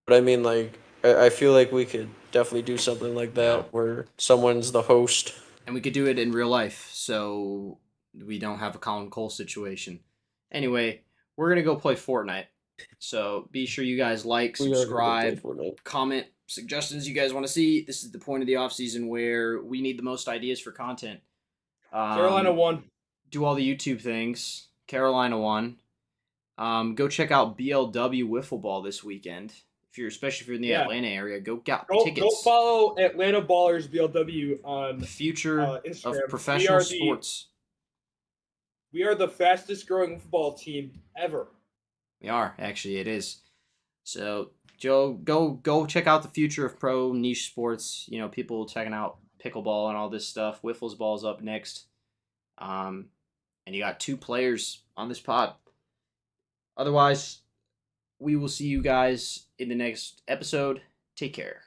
But I mean, like I feel like we could definitely do something like that Yeah. where someone's the host. And we could do it in real life, so we don't have a Colin Cole situation. Anyway, we're gonna go play Fortnite. So be sure you guys like, We are gonna go play subscribe, Fortnite. comment suggestions you guys want to see. This is the point of the off season where we need the most ideas for content. Carolina won. Do all the YouTube things. Carolina won. Go check out BLW Wiffle Ball this weekend. Especially if you're in the Yeah. Atlanta area, go get Go tickets. follow Atlanta Ballers BLW on The future Instagram. of professional sports. We are the fastest growing football team ever. We are, actually, it is. So, Joe, go check out the future of pro niche sports. You know, people checking out pickleball and all this stuff. Wiffles ball's up next. And you got 2 players on this pod. Otherwise, we will see you guys in the next episode. Take care.